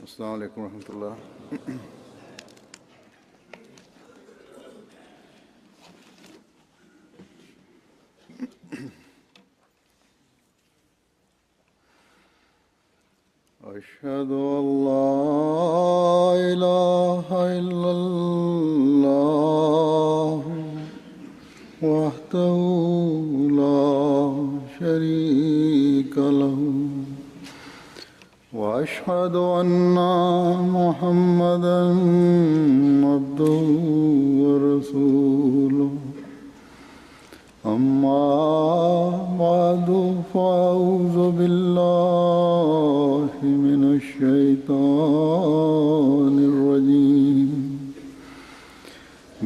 السلام علیکم ورحمۃ اللہ۔ أشهد أن لا إله إلا الله وحده لا شريك له وأشهد أن محمدا عبده ورسوله أما بعد فأعوذ بالله من الشيطان الرجيم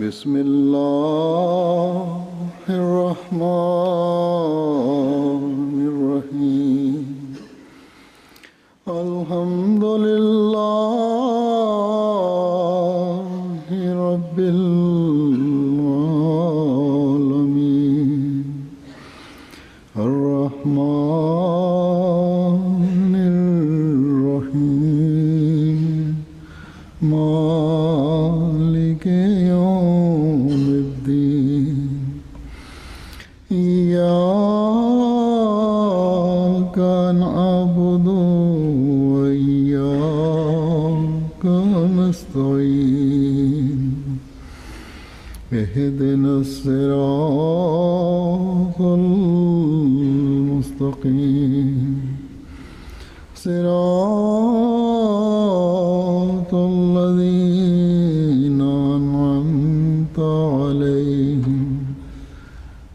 بسم الله الرحمن الرحيم الحمد لله رب العالمين الرحمن الرحيم مالك يوم الدين إياك نعبد وإياك نستعين اهدنا الصراط المستقيم صراط الذين أنعمت عليهم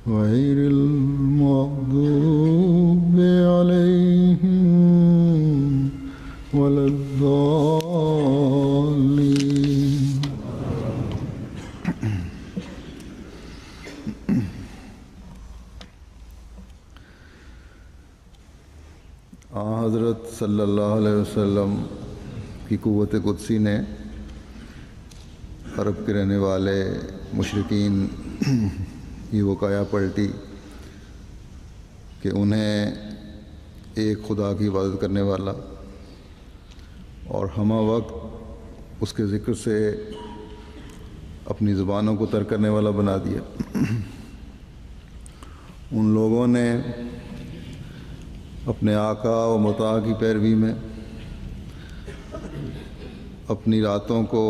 غير المغضوب عليهم ولا الضالين۔ حضرت صلی اللہ علیہ وسلم کی قوت قدسی نے عرب کے رہنے والے مشرکین کی وہ کایا پلٹی کہ انہیں ایک خدا کی عبادت کرنے والا اور ہمہ وقت اس کے ذکر سے اپنی زبانوں کو ترک کرنے والا بنا دیا۔ ان لوگوں نے اپنے آقا و مطاع کی پیروی میں اپنی راتوں کو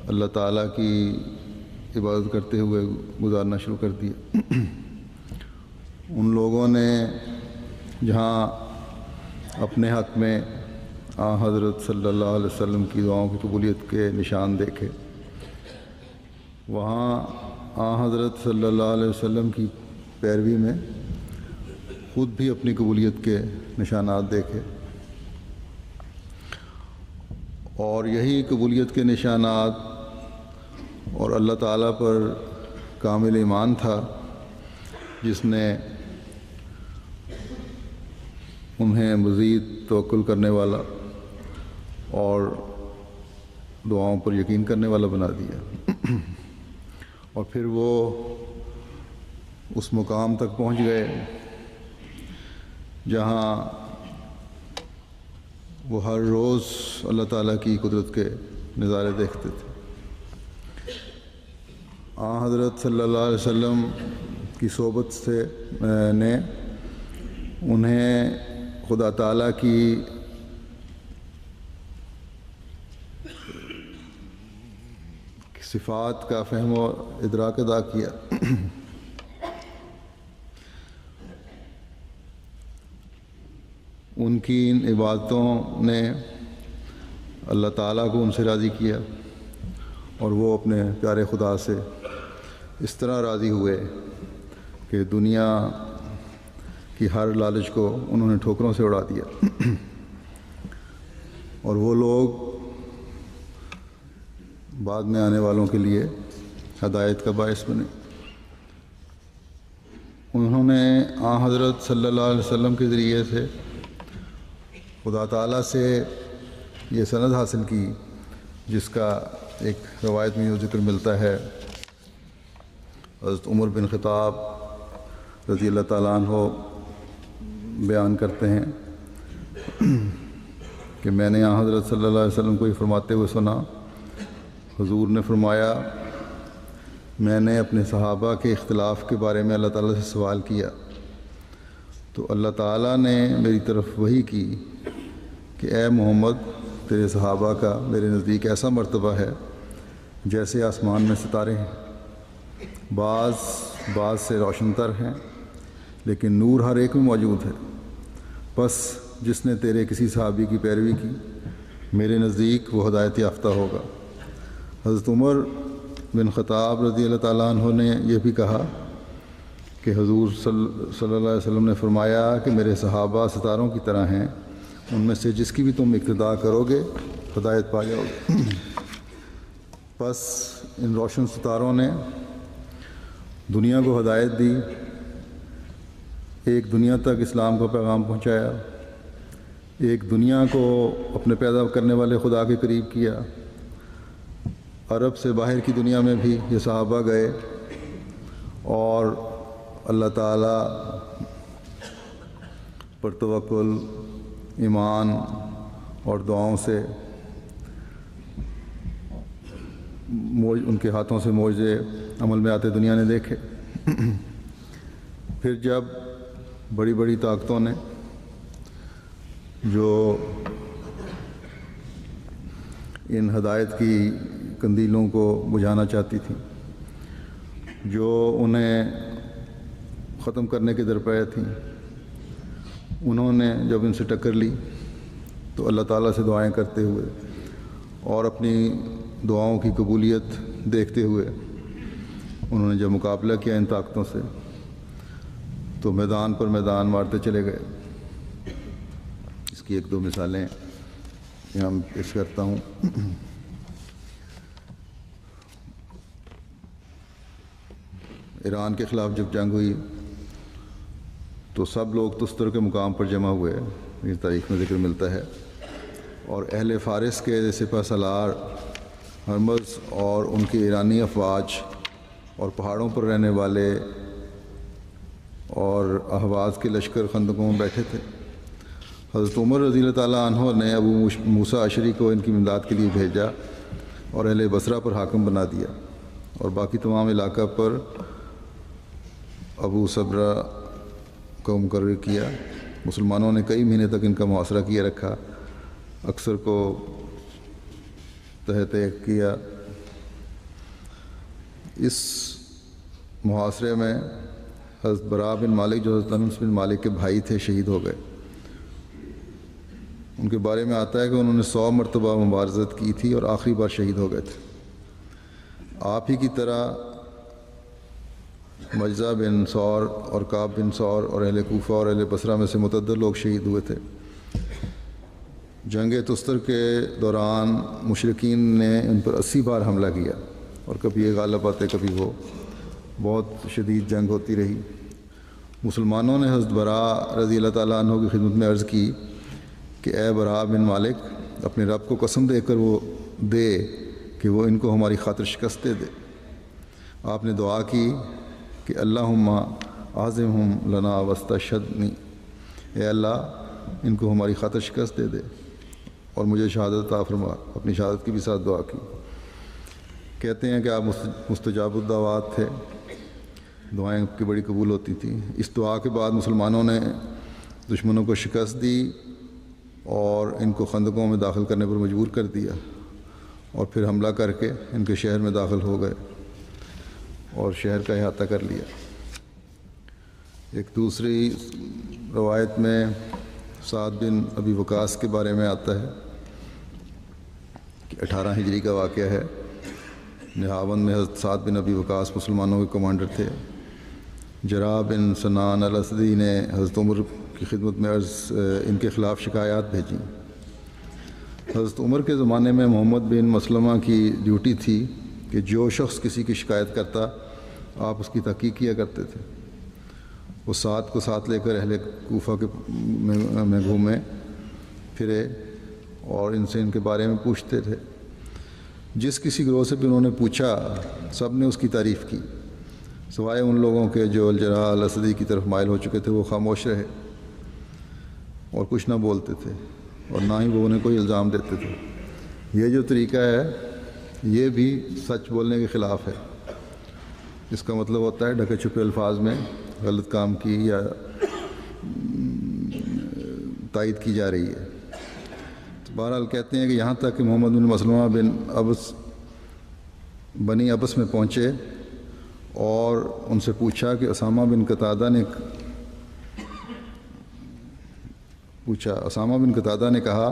اللہ تعالیٰ کی عبادت کرتے ہوئے گزارنا شروع کر دیا۔ ان لوگوں نے جہاں اپنے حق میں حضرت صلی اللہ علیہ وسلم کی دعاؤں کی قبولیت کے نشان دیکھے، وہاں حضرت صلی اللہ علیہ وسلم کی پیروی میں خود بھی اپنی قبولیت کے نشانات دیکھے، اور یہی قبولیت کے نشانات اور اللہ تعالیٰ پر کامل ایمان تھا جس نے انہیں مزید توکل کرنے والا اور دعاؤں پر یقین کرنے والا بنا دیا، اور پھر وہ اس مقام تک پہنچ گئے جہاں وہ ہر روز اللہ تعالیٰ کی قدرت کے نظارے دیکھتے تھے۔ حضرت صلی اللہ علیہ وسلم کی صحبت سے نے انہیں خدا تعالیٰ کی صفات کا فہم و ادراک ادا کیا۔ ان کی ان عبادتوں نے اللہ تعالیٰ کو ان سے راضی کیا، اور وہ اپنے پیارے خدا سے اس طرح راضی ہوئے کہ دنیا کی ہر لالچ کو انہوں نے ٹھوکروں سے اڑا دیا، اور وہ لوگ بعد میں آنے والوں کے لیے ہدایت کا باعث بنے۔ انہوں نے حضرت صلی اللہ علیہ وسلم کے ذریعے سے خدا تعالیٰ سے یہ سند حاصل کی جس کا ایک روایت میں یہ ذکر ملتا ہے۔ حضرت عمر بن خطاب رضی اللہ تعالیٰ عنہ بیان کرتے ہیں کہ میں نے یہاں حضرت صلی اللہ علیہ وسلم کو یہ فرماتے ہوئے سنا، حضور نے فرمایا میں نے اپنے صحابہ کے اختلاف کے بارے میں اللہ تعالیٰ سے سوال کیا تو اللہ تعالیٰ نے میری طرف وحی کی کہ اے محمد تیرے صحابہ کا میرے نزدیک ایسا مرتبہ ہے جیسے آسمان میں ستارے ہیں، بعض سے روشن تر ہیں لیکن نور ہر ایک میں موجود ہے، بس جس نے تیرے کسی صحابی کی پیروی کی میرے نزدیک وہ ہدایت یافتہ ہوگا۔ حضرت عمر بن خطاب رضی اللہ تعالیٰ عنہ نے یہ بھی کہا کہ حضور صلی اللہ علیہ وسلم نے فرمایا کہ میرے صحابہ ستاروں کی طرح ہیں، ان میں سے جس کی بھی تم اقتداء کرو گے ہدایت پا جاؤ گے۔ بس ان روشن ستاروں نے دنیا کو ہدایت دی، ایک دنیا تک اسلام کا پیغام پہنچایا، ایک دنیا کو اپنے پیدا کرنے والے خدا کے قریب کیا۔ عرب سے باہر کی دنیا میں بھی یہ صحابہ گئے اور اللہ تعالیٰ پر توکل، ایمان اور دعاؤں سے ان کے ہاتھوں سے معجزے عمل میں آتے دنیا نے دیکھے۔ پھر جب بڑی بڑی طاقتوں نے جو ان ہدایت کی قندیلوں کو بجھانا چاہتی تھی، جو انہیں ختم کرنے کے درپے تھیں، انہوں نے جب ان سے ٹکر لی تو اللہ تعالیٰ سے دعائیں کرتے ہوئے اور اپنی دعاؤں کی قبولیت دیکھتے ہوئے انہوں نے جب مقابلہ کیا ان طاقتوں سے تو میدان پر میدان مارتے چلے گئے۔ اس کی ایک دو مثالیں یہاں پیش کرتا ہوں۔ ایران کے خلاف جب جنگ ہوئی تو سب لوگ تستر کے مقام پر جمع ہوئے، یہ تاریخ میں ذکر ملتا ہے، اور اہل فارس کے سپہ سالار ہرمز اور ان کے ایرانی افواج اور پہاڑوں پر رہنے والے اور احواز کے لشکر خندقوں میں بیٹھے تھے۔ حضرت عمر رضی اللہ تعالیٰ عنہ نے ابو موسیٰ اشعری کو ان کی امداد کے لیے بھیجا اور اہل بصرہ پر حاکم بنا دیا اور باقی تمام علاقہ پر ابو صبرہ کو مقرر کیا۔ مسلمانوں نے کئی مہینے تک ان کا محاصرہ کیے رکھا، اکثر کو تحت کیا۔ اس محاصرے میں حضرت براء بن مالک جو حضرت انس بن مالک کے بھائی تھے شہید ہو گئے۔ ان کے بارے میں آتا ہے کہ انہوں نے 100 مرتبہ مبارزت کی تھی اور آخری بار شہید ہو گئے تھے۔ آپ ہی کی طرح مجزہ بن ثور اور کعب بن ثور اور اہل کوفہ اور اہل بصرہ میں سے متعدد لوگ شہید ہوئے تھے۔ جنگ تستر کے دوران مشرکین نے ان پر 80 بار حملہ کیا اور کبھی یہ غالب آتے کبھی وہ، بہت شدید جنگ ہوتی رہی۔ مسلمانوں نے حضرت براء رضی اللہ تعالیٰ عنہ کی خدمت میں عرض کی کہ اے براء بن مالک، اپنے رب کو قسم دے کر وہ دے کہ وہ ان کو ہماری خاطر شکست دے۔ آپ نے دعا کی کہ اللہم اعظمہم لنا واستشہدنی، اے اللہ ان کو ہماری خاطر شکست دے اور مجھے شہادت عطا فرما۔ اپنی شہادت کی بھی ساتھ دعا کی۔ کہتے ہیں کہ آپ مستجاب الدعوات تھے، دعائیں کی بڑی قبول ہوتی تھیں۔ اس دعا کے بعد مسلمانوں نے دشمنوں کو شکست دی اور ان کو خندقوں میں داخل کرنے پر مجبور کر دیا اور پھر حملہ کر کے ان کے شہر میں داخل ہو گئے اور شہر کا احاطہ کر لیا۔ ایک دوسری روایت میں سعد بن ابی وقاص کے بارے میں آتا ہے کہ 18 ہجری کا واقعہ ہے۔ نہاوند میں حضرت سعد بن ابی وقاص مسلمانوں کے کمانڈر تھے۔ جراح بن سنان الاسدی نے حضرت عمر کی خدمت میں ان کے خلاف شکایات بھیجیں۔ حضرت عمر کے زمانے میں محمد بن مسلمہ کی ڈیوٹی تھی کہ جو شخص کسی کی شکایت کرتا آپ اس کی تحقیق کیا کرتے تھے۔ وہ سعد کو ساتھ لے کر اہل کوفہ کے میں گھومے پھرے اور ان سے ان کے بارے میں پوچھتے تھے۔ جس کسی گروہ سے بھی انہوں نے پوچھا سب نے اس کی تعریف کی، سوائے ان لوگوں کے جو الجراح الاسدی کی طرف مائل ہو چکے تھے۔ وہ خاموش رہے اور کچھ نہ بولتے تھے اور نہ ہی وہ انہیں کوئی الزام دیتے تھے۔ یہ جو طریقہ ہے یہ بھی سچ بولنے کے خلاف ہے۔ اس کا مطلب ہوتا ہے ڈھکے چھپے الفاظ میں غلط کام کی یا تائید کی جا رہی ہے۔ تو بہرحال کہتے ہیں کہ یہاں تک کہ محمد بن مسلمہ بن بنی ابس میں پہنچے اور ان سے پوچھا کہ اسامہ بن قتادہ نے کہا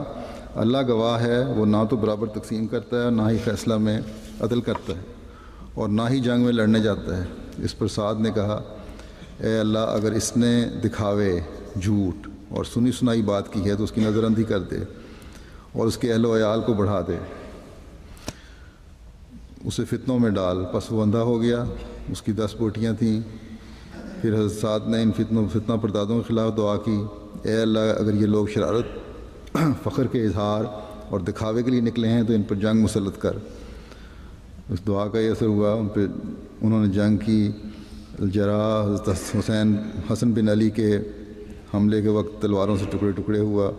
اللہ گواہ ہے وہ نہ تو برابر تقسیم کرتا ہے اور نہ ہی فیصلہ میں عدل کرتا ہے اور نہ ہی جنگ میں لڑنے جاتا ہے۔ اس پر سعد نے کہا اے اللہ اگر اس نے دکھاوے، جھوٹ اور سنی سنائی بات کی ہے تو اس کی نظر اندھی کر دے اور اس کے اہل و عیال کو بڑھا دے، اسے فتنوں میں ڈال۔ پس وہ اندھا ہو گیا، اس کی 10 بیٹیاں تھیں۔ پھر حضرت سعد نے ان فتنہ پردادوں کے خلاف دعا کی، اے اللہ اگر یہ لوگ شرارت، فخر کے اظہار اور دکھاوے کے لیے نکلے ہیں تو ان پر جنگ مسلط کر۔ اس دعا کا یہ اثر ہوا، انہوں نے جنگ کی۔ الجراح حضرت حسن بن علی کے حملے کے وقت تلواروں سے ٹکڑے ٹکڑے ہوا،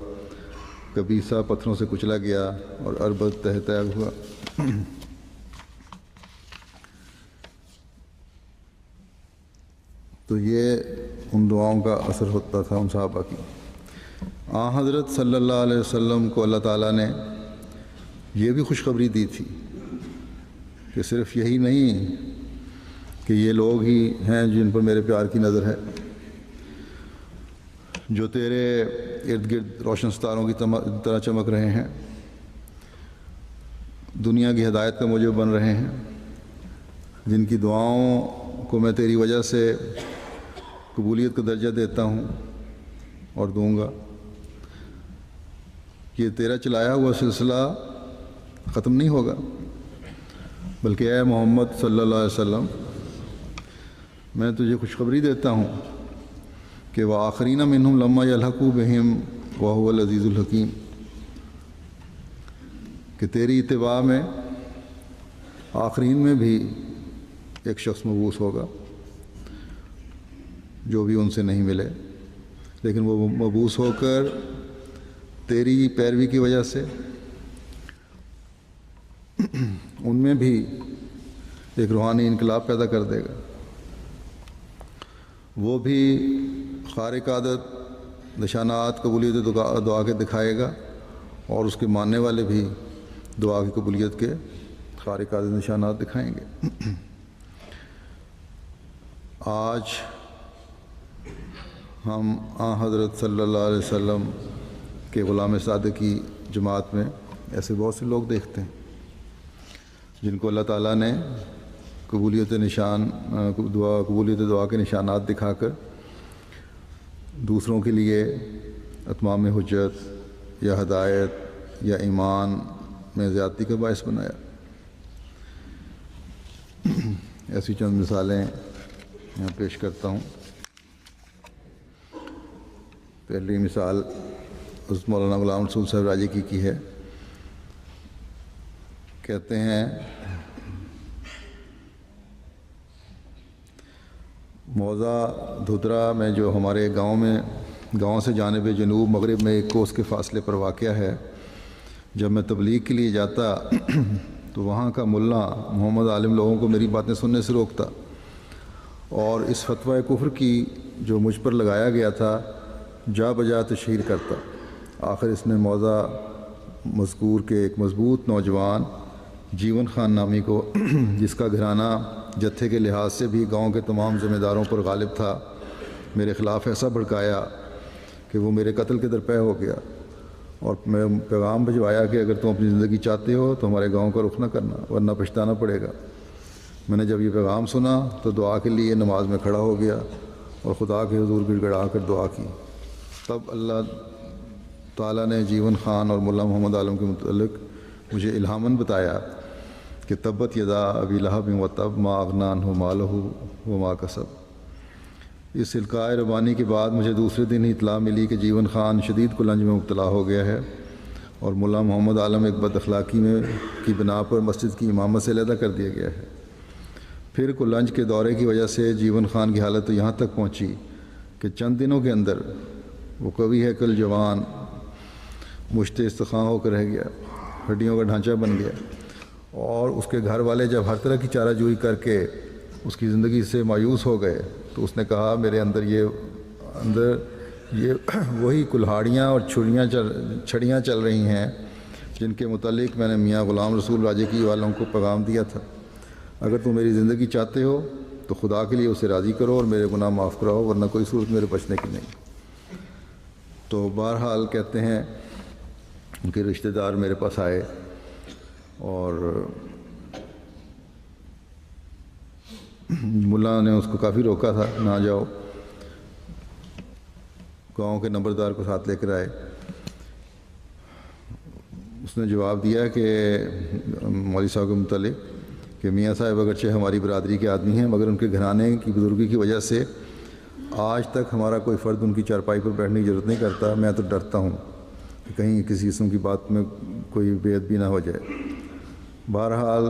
قبیصہ پتھروں سے کچلا گیا اور اربد تہ تہ ہوا۔ تو یہ ان دعاؤں کا اثر ہوتا تھا ان صحابہ کی۔ حضرت صلی اللہ علیہ وسلم کو اللہ تعالیٰ نے یہ بھی خوشخبری دی تھی کہ صرف یہی نہیں کہ یہ لوگ ہی ہیں جن پر میرے پیار کی نظر ہے، جو تیرے ارد گرد روشن ستاروں کی طرح چمک رہے ہیں، دنیا کی ہدایت کا موجب بن رہے ہیں، جن کی دعاؤں کو میں تیری وجہ سے قبولیت کا درجہ دیتا ہوں اور دوں گا۔ یہ تیرا چلایا ہوا سلسلہ ختم نہیں ہوگا، بلکہ اے محمد صلی اللہ علیہ وسلم میں تجھے خوشخبری دیتا ہوں کہ وآخرین منہم لما یلحقوا بہم وہو العزیز الحکیم، کہ تیری اتباع میں آخرین میں بھی ایک شخص مبعوث ہوگا جو بھی ان سے نہیں ملے، لیکن وہ مبعوث ہو کر تیری پیروی کی وجہ سے ان میں بھی ایک روحانی انقلاب پیدا کر دے گا۔ وہ بھی خارق عادت نشانات قبولیت دعا کے دکھائے گا اور اس کے ماننے والے بھی دعا کی قبولیت کے خارق عادت نشانات دکھائیں گے۔ آج ہم حضرت صلی اللہ علیہ وسلم کے غلام صادق کی جماعت میں ایسے بہت سے لوگ دیکھتے ہیں جن کو اللہ تعالیٰ نے قبولیت دعا کے نشانات دکھا کر دوسروں کے لیے اتمام حجت یا ہدایت یا ایمان میں زیادتی کا باعث بنایا۔ ایسی چند مثالیں یہاں پیش کرتا ہوں۔ پہلی مثال حضرت مولانا غلام رسول صاحب راجی کی ہے۔ کہتے ہیں موضع دھدرا میں جو ہمارے گاؤں سے جانب جنوب مغرب میں 1 کوس کے فاصلے پر واقع ہے، جب میں تبلیغ کے لیے جاتا تو وہاں کا ملا محمد عالم لوگوں کو میری باتیں سننے سے روکتا اور اس فتویٰ کفر کی جو مجھ پر لگایا گیا تھا جا بجا تشہیر کرتا۔ آخر اس نے موضع مذکور کے ایک مضبوط نوجوان جیون خان نامی کو، جس کا گھرانہ جتھے کے لحاظ سے بھی گاؤں کے تمام ذمہ داروں پر غالب تھا، میرے خلاف ایسا بھڑکایا کہ وہ میرے قتل کے درپے ہو گیا، اور میں پیغام بھجوایا کہ اگر تم اپنی زندگی چاہتے ہو تو ہمارے گاؤں کا رخ نہ کرنا ورنہ پچھتانا پڑے گا۔ میں نے جب یہ پیغام سنا تو دعا کے لیے نماز میں کھڑا ہو گیا اور خدا کے حضور گڑ گڑا کر دعا کی۔ تب اللہ تعالیٰ نے جیون خان اور ملا محمد عالم کے متعلق مجھے الہاماً بتایا کہ تبت یدا ابی لہب وتب ما اغنی عنہ مالہ وما کسب۔ اس القائے ربانی کے بعد مجھے دوسرے دن ہی اطلاع ملی کہ جیون خان شدید کلنج میں مبتلا ہو گیا ہے اور ملا محمد عالم ایک بد اخلاقی کی بنا پر مسجد کی امامت سے علیحدہ کر دیا گیا ہے۔ پھر کلنج کے دورے کی وجہ سے جیون خان کی حالت تو یہاں تک پہنچی کہ چند دنوں کے اندر وہ قوی ہیکل جوان مشت استخواں ہو کر رہ گیا، ہڈیوں کا ڈھانچہ بن گیا، اور اس کے گھر والے جب ہر طرح کی چارہ جوئی کر کے اس کی زندگی سے مایوس ہو گئے تو اس نے کہا میرے اندر یہ وہی کلہاڑیاں اور چھڑیاں چل رہی ہیں جن کے متعلق میں نے میاں غلام رسول راجے کی والوں کو پیغام دیا تھا۔ اگر تم میری زندگی چاہتے ہو تو خدا کے لیے اسے راضی کرو اور میرے گناہ معاف کراؤ، ورنہ کوئی صورت میرے بچنے کی نہیں۔ تو بہرحال کہتے ہیں ان کے رشتہ دار میرے پاس آئے اور ملا نے اس کو کافی روکا تھا، نہ جاؤ۔ گاؤں کے نمبردار کو ساتھ لے کر آئے، اس نے جواب دیا کہ مولوی صاحب کے متعلق کہ میاں صاحب اگرچہ ہماری برادری کے آدمی ہیں مگر ان کے گھرانے کی بزرگی کی وجہ سے آج تک ہمارا کوئی فرد ان کی چارپائی پر بیٹھنے کی ضرورت نہیں کرتا۔ میں تو ڈرتا ہوں کہ کہیں کسی قسم کی بات میں کوئی بے ادبی نہ ہو جائے۔ بہرحال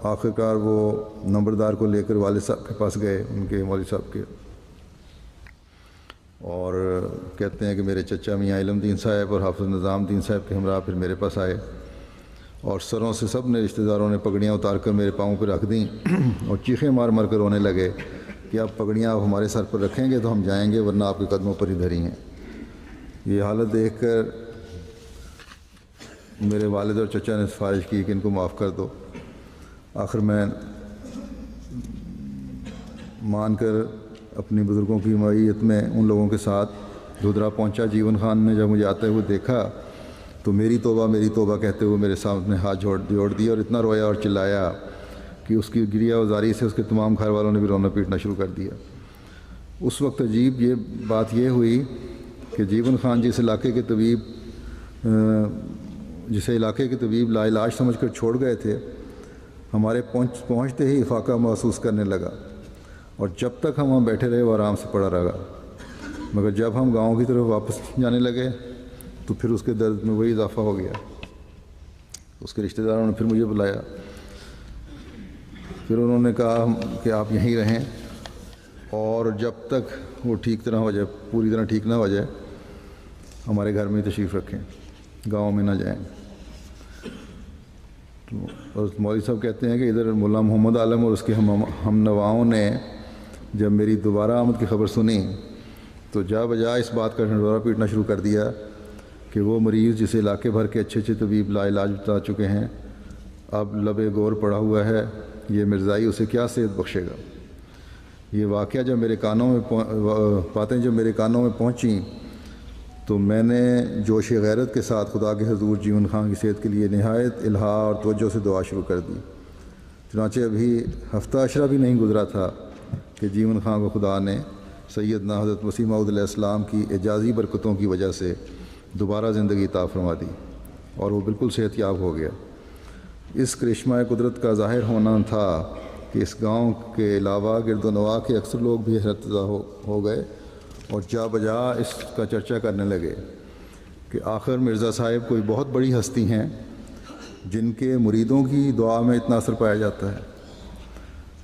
آخرکار وہ نمبردار کو لے کر والد صاحب کے پاس گئے، ان کے مولوی صاحب کے، اور کہتے ہیں کہ میرے چچا میاں علم دین صاحب اور حافظ نظام دین صاحب کے ہمراہ پھر میرے پاس آئے، اور سروں سے سب نے رشتہ داروں نے پگڑیاں اتار کر میرے پاؤں پہ رکھ دیں اور چیخیں مار مار کر رونے لگے کہ آپ پگڑیاں آپ ہمارے سر پر رکھیں گے تو ہم جائیں گے، ورنہ آپ کے قدموں پر ہی دھری ہیں۔ یہ حالت دیکھ کر میرے والد اور چچا نے سفارش کی کہ ان کو معاف کر دو۔ آخر میں مان کر اپنی بزرگوں کی معیت میں ان لوگوں کے ساتھ دھدرا پہنچا۔ جیون خان نے جب مجھے آتے ہوئے دیکھا تو میری توبہ کہتے ہوئے میرے سامنے ہاتھ جوڑ دیا اور اتنا رویا اور چلایا کہ اس کی گریہ وزاری سے اس کے تمام گھر والوں نے بھی رونا پیٹنا شروع کر دیا۔ اس وقت عجیب بات یہ ہوئی کہ جیون خان جس علاقے کے طبیب لا علاج سمجھ کر چھوڑ گئے تھے، ہمارے پہنچتے ہی افاقہ محسوس کرنے لگا، اور جب تک ہم وہاں بیٹھے رہے وہ آرام سے پڑا رہا، مگر جب ہم گاؤں کی طرف واپس جانے لگے تو پھر اس کے درد میں وہی اضافہ ہو گیا۔ اس کے رشتہ داروں نے پھر مجھے بلایا، پھر انہوں نے کہا کہ آپ یہیں رہیں اور جب تک وہ پوری طرح ٹھیک نہ ہو جائے ہمارے گھر میں تشریف رکھیں، گاؤں میں نہ جائیں۔ تو مولوی صاحب کہتے ہیں کہ ادھر مولا محمد عالم اور اس کے ہم نواؤں نے جب میری دوبارہ آمد کی خبر سنی تو جا بجا اس بات کا ڈھنڈورا پیٹنا شروع کر دیا کہ وہ مریض جسے علاقے بھر کے اچھے طبیب لا علاج بتا چکے ہیں اب لبے گور پڑا ہوا ہے، یہ مرزائی اسے کیا صحت بخشے گا۔ یہ واقعہ باتیں جب میرے کانوں میں پہنچیں تو میں نے جوش غیرت کے ساتھ خدا کے حضور جیون خان کی صحت کے لیے نہایت الہا اور توجہ سے دعا شروع کر دی۔ چنانچہ ابھی ہفتہ عشرہ بھی نہیں گزرا تھا کہ جیون خان کو خدا نے سیدنا حضرت مسیح موعود علیہ السلام کی اعجازی برکتوں کی وجہ سے دوبارہ زندگی عطا فرما دی اور وہ بالکل صحت یاب ہو گیا۔ اس کرشمہ قدرت کا ظاہر ہونا تھا کہ اس گاؤں کے علاوہ گرد و نواح کے اکثر لوگ بھی حیرت زدہ ہو گئے اور جا بجا اس کا چرچا کرنے لگے کہ آخر مرزا صاحب کوئی بہت بڑی ہستی ہیں جن کے مریدوں کی دعا میں اتنا اثر پایا جاتا ہے۔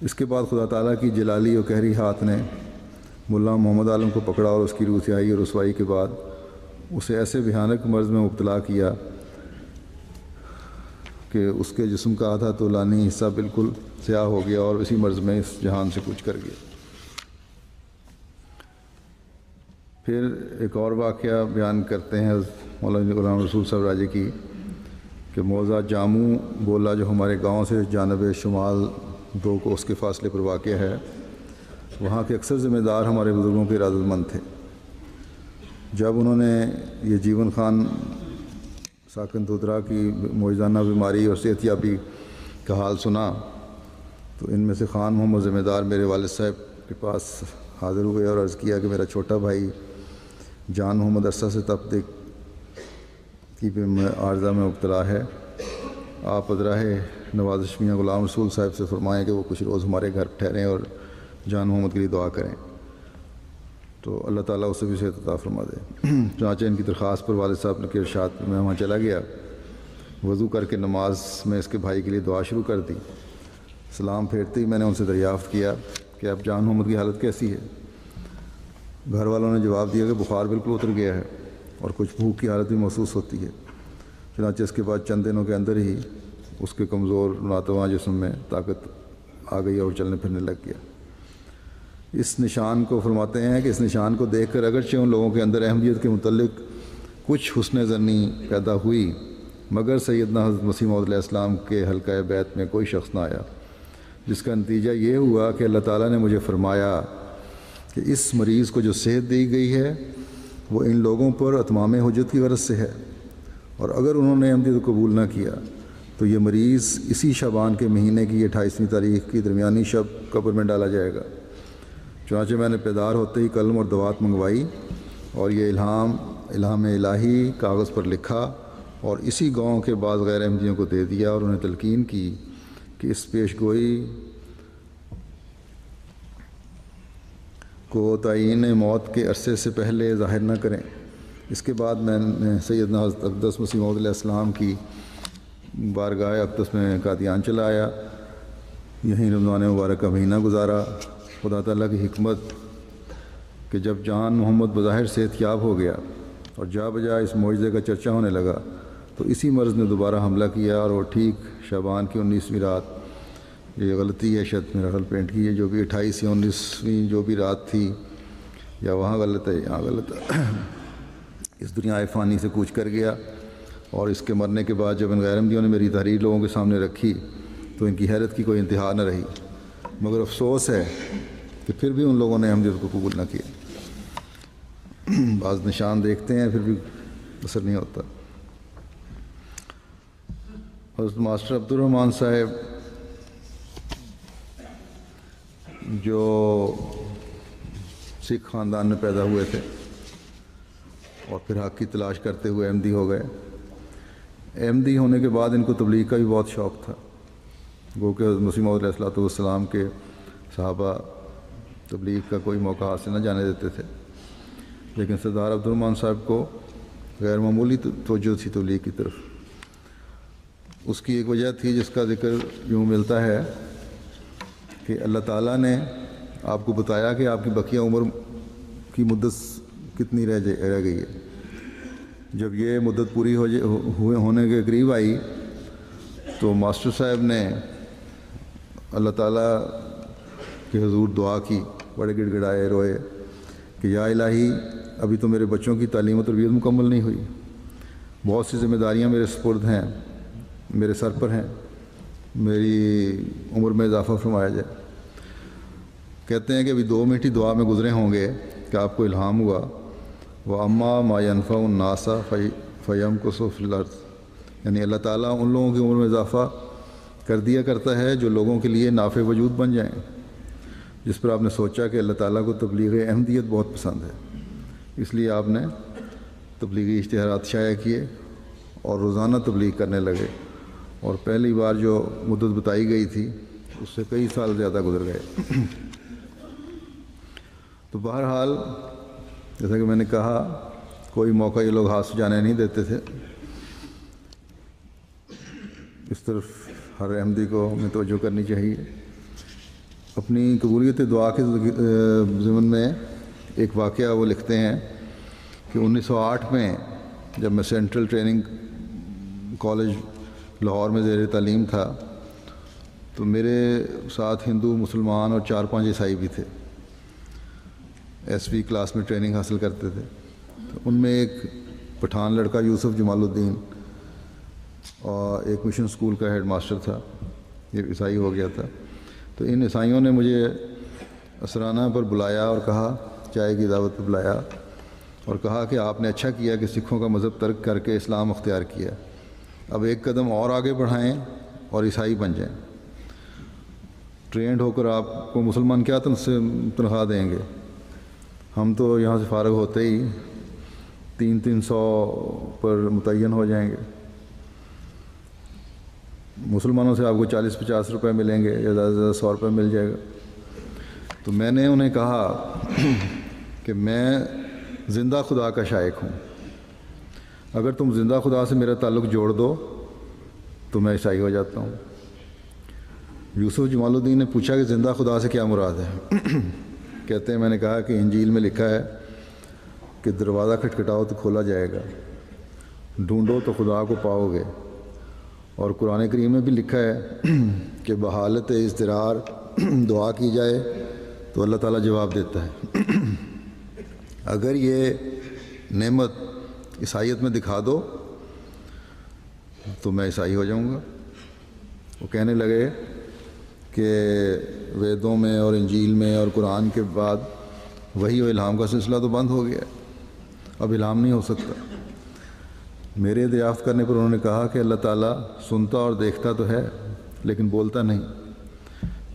اس کے بعد خدا تعالیٰ کی جلالی و قہری ہاتھ نے مولا محمد عالم کو پکڑا اور اس کی روح سیاہی اور رسوائی کے بعد اسے ایسے بھیانک مرض میں مبتلا کیا کہ اس کے جسم کا آدھا طولانی حصہ بالکل سیاہ ہو گیا اور اسی مرض میں اس جہان سے کوچ کر گیا۔ پھر ایک اور واقعہ بیان کرتے ہیں مولانا غلام رسول صاحب راجے کی کہ موضع جاموں بولا جو ہمارے گاؤں سے جانب شمال 2 کوس کے فاصلے پر واقع ہے، وہاں کے اکثر ذمہ دار ہمارے بزرگوں کے ارادت مند تھے۔ جب انہوں نے یہ جیون خان ساکن دودرا کی موجزانہ بیماری اور صحت یابی کا حال سنا تو ان میں سے خان محمد ذمہ دار میرے والد صاحب کے پاس حاضر ہوئے اور عرض کیا کہ میرا چھوٹا بھائی جان محمد عرصہ سے تپ کی عارضہ میں مبتلا ہے، آپ ادراہ نوازش میاں غلام رسول صاحب سے فرمائیں کہ وہ کچھ روز ہمارے گھر ٹھہریں اور جان محمد کے لیے دعا کریں تو اللہ تعالیٰ اسے بھی صحت عطا فرما دے۔ چنانچہ ان کی درخواست پر والد صاحب نے کے ارشاد میں وہاں چلا گیا، وضو کر کے نماز میں اس کے بھائی کے لیے دعا شروع کر دی۔ سلام پھیرتے ہی میں نے ان سے دریافت کیا کہ اب جان محمد کی حالت کیسی ہے؟ گھر والوں نے جواب دیا کہ بخار بالکل اتر گیا ہے اور کچھ بھوک کی حالت بھی محسوس ہوتی ہے۔ چنانچہ اس کے بعد چند دنوں کے اندر ہی اس کے کمزور ناتواں جسم میں طاقت آ گئی اور چلنے پھرنے لگ گیا۔ اس نشان کو فرماتے ہیں کہ اس نشان کو دیکھ کر اگرچہ ان لوگوں کے اندر احمدیت کے متعلق کچھ حسن ظنی پیدا ہوئی، مگر سیدنا حضرت مسیح موعود علیہ السلام کے حلقہ بیت میں کوئی شخص نہ آیا، جس کا نتیجہ یہ ہوا کہ اللہ تعالیٰ نے مجھے فرمایا کہ اس مریض کو جو صحت دی گئی ہے وہ ان لوگوں پر اتمام حجت کی غرض سے ہے، اور اگر انہوں نے احمدیت کو قبول نہ کیا تو یہ مریض اسی شعبان کے مہینے کی 28ویں تاریخ کی درمیانی شب قبر میں ڈالا جائے گا۔ چنانچہ میں نے بیدار ہوتے ہی قلم اور دوات منگوائی اور یہ الہام الہی کاغذ پر لکھا اور اسی گاؤں کے بعض غیر احمدیوں کو دے دیا اور انہیں تلقین کی کہ اس پیش گوئی کو تعین موت کے عرصے سے پہلے ظاہر نہ کریں۔ اس کے بعد میں نے سیدنا حضرت اقدس مسیح موعود علیہ السلام کی بارگاہ اقدس میں قادیان چلا آیا، یہیں رمضان مبارک کا مہینہ گزارا۔ خدا تعالیٰ کی حکمت کہ جب جان محمد بظاہر صحت یاب ہو گیا اور جا بجا اس معجزے کا چرچا ہونے لگا تو اسی مرض نے دوبارہ حملہ کیا اور وہ ٹھیک شعبان کی 19ویں رات، یہ غلطی ہے شاید میرا خیال پینٹ کی ہے، جو بھی 28 یا 19ویں جو بھی رات تھی، یا وہاں غلط ہے یہاں غلط ہے، اس دنیا فانی سے کوچ کر گیا۔ اور اس کے مرنے کے بعد جب ان غیر احمدیوں نے میری تحریر لوگوں کے سامنے رکھی تو ان کی حیرت کی کوئی انتہا نہ رہی، مگر افسوس ہے کہ پھر بھی ان لوگوں نے احمدیت کو قبول نہ کیا۔ بعض نشان دیکھتے ہیں پھر بھی اثر نہیں ہوتا۔ حضرت ماسٹر عبدالرحمٰن صاحب جو سکھ خاندان میں پیدا ہوئے تھے اور پھر حق کی تلاش کرتے ہوئے احمدی ہو گئے، احمدی ہونے کے بعد ان کو تبلیغ کا بھی بہت شوق تھا، گو کہ حضرت مسیح موعود علیہ السلام کے صحابہ تبلیغ کا کوئی موقع حاصل نہ جانے دیتے تھے، لیکن سردار عبدالرحمٰن صاحب کو غیر معمولی توجہ تھی تبلیغ کی طرف۔ اس کی ایک وجہ تھی جس کا ذکر یوں ملتا ہے کہ اللہ تعالیٰ نے آپ کو بتایا کہ آپ کی بقیہ عمر کی مدت کتنی رہ گئی ہے۔ جب یہ مدت پوری ہونے کے قریب آئی تو ماسٹر صاحب نے اللہ تعالیٰ کے حضور دعا کی، بڑے گڑ گڑائے روئے کہ یا الہی ابھی تو میرے بچوں کی تعلیم و تربیت مکمل نہیں ہوئی، بہت سی ذمہ داریاں میرے سپرد ہیں، میرے سر پر ہیں، میری عمر میں اضافہ فرمایا جائے۔ کہتے ہیں کہ ابھی 2 میٹھی دعا میں گزرے ہوں گے کہ آپ کو الہام ہوا وَأَمَّا مَا يَنْفَعُ النَّاسَ فَيَمْكُثُ فِي الْأَرْضِ، یعنی اللہ تعالیٰ ان لوگوں کی عمر میں اضافہ کر دیا کرتا ہے جو لوگوں کے لیے نافع وجود بن جائیں۔ جس پر آپ نے سوچا کہ اللہ تعالیٰ کو تبلیغ احمدیت بہت پسند ہے، اس لیے آپ نے تبلیغی اشتہارات شائع کیے اور روزانہ تبلیغ کرنے لگے، اور پہلی بار جو مدت بتائی گئی تھی اس سے کئی سال زیادہ گزر گئے۔ تو بہرحال جیسا کہ میں نے کہا کوئی موقع یہ لوگ ہاتھ سے جانے نہیں دیتے تھے، اس طرف ہر احمدی کو ہمیں توجہ کرنی چاہیے۔ اپنی قبولیت دعا کے ضمن میں ایک واقعہ وہ لکھتے ہیں کہ 1908 میں جب میں سینٹرل ٹریننگ کالج لاہور میں زیر تعلیم تھا تو میرے ساتھ ہندو مسلمان اور 4-5 عیسائی بھی تھے، SB کلاس میں ٹریننگ حاصل کرتے تھے۔ تو ان میں ایک پٹھان لڑکا یوسف جمال الدین اور ایک مشن اسکول کا ہیڈ ماسٹر تھا، یہ عیسائی ہو گیا تھا۔ تو ان عیسائیوں نے مجھے اسرانہ پر بلایا اور کہا، چائے کی دعوت پر بلایا اور کہا کہ آپ نے اچھا کیا کہ سکھوں کا مذہب ترک کر کے اسلام اختیار کیا، اب ایک قدم اور آگے بڑھائیں اور عیسائی بن جائیں، ٹرینڈ ہو کر آپ کو مسلمان کیا تنخواہ دیں گے، ہم تو یہاں سے فارغ ہوتے ہی 300 پر متعین ہو جائیں گے، مسلمانوں سے آپ کو 40-50 روپے ملیں گے یا زیادہ سے زیادہ 100 روپے مل جائے گا۔ تو میں نے انہیں کہا کہ میں زندہ خدا کا شائق ہوں، اگر تم زندہ خدا سے میرا تعلق جوڑ دو تو میں عیسائی ہو جاتا ہوں۔ یوسف جمال الدین نے پوچھا کہ زندہ خدا سے کیا مراد ہے؟ کہتے ہیں میں نے کہا کہ انجیل میں لکھا ہے کہ دروازہ کھٹکھٹاؤ تو کھولا جائے گا، ڈھونڈو تو خدا کو پاؤ گے۔ اور قرآن کریم میں بھی لکھا ہے کہ بحالت اضطرار دعا کی جائے تو اللہ تعالیٰ جواب دیتا ہے۔ اگر یہ نعمت عیسائیت میں دکھا دو تو میں عیسائی ہو جاؤں گا۔ وہ کہنے لگے کہ ویدوں میں اور انجیل میں اور قرآن کے بعد وحی و الہام کا سلسلہ تو بند ہو گیا، اب الہام نہیں ہو سکتا۔ میرے دریافت کرنے پر انہوں نے کہا کہ اللہ تعالیٰ سنتا اور دیکھتا تو ہے لیکن بولتا نہیں۔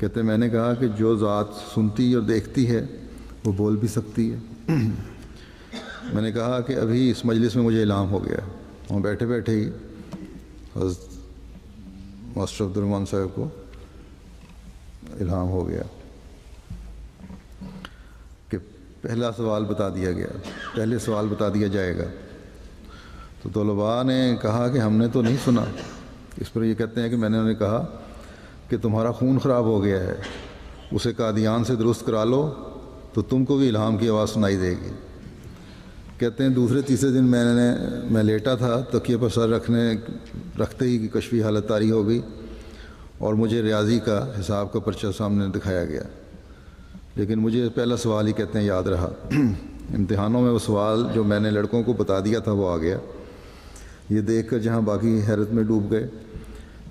کہتے میں نے کہا کہ جو ذات سنتی اور دیکھتی ہے وہ بول بھی سکتی ہے۔ میں نے کہا کہ ابھی اس مجلس میں مجھے الہام ہو گیا، وہاں بیٹھے بیٹھے ہی حضرت ماسٹر عبد الرحمن صاحب کو الہام ہو گیا کہ پہلا سوال بتا دیا گیا، پہلے سوال بتا دیا جائے گا۔ تو طلباء نے کہا کہ ہم نے تو نہیں سنا۔ اس پر یہ کہتے ہیں کہ میں نے انہیں کہا کہ تمہارا خون خراب ہو گیا ہے، اسے قادیان سے درست کرا لو تو تم کو بھی الہام کی آواز سنائی دے گی۔ کہتے ہیں دوسرے تیسرے دن میں لیٹا تھا، تکیے پر سر رکھتے ہی کشفی حالت طاری ہو گئی اور مجھے ریاضی کا حساب کا پرچہ سامنے دکھایا گیا، لیکن مجھے پہلا سوال ہی کہتے ہیں یاد رہا۔ امتحانوں میں وہ سوال جو میں نے لڑکوں کو بتا دیا تھا وہ آ گیا۔ یہ دیکھ کر جہاں باقی حیرت میں ڈوب گئے،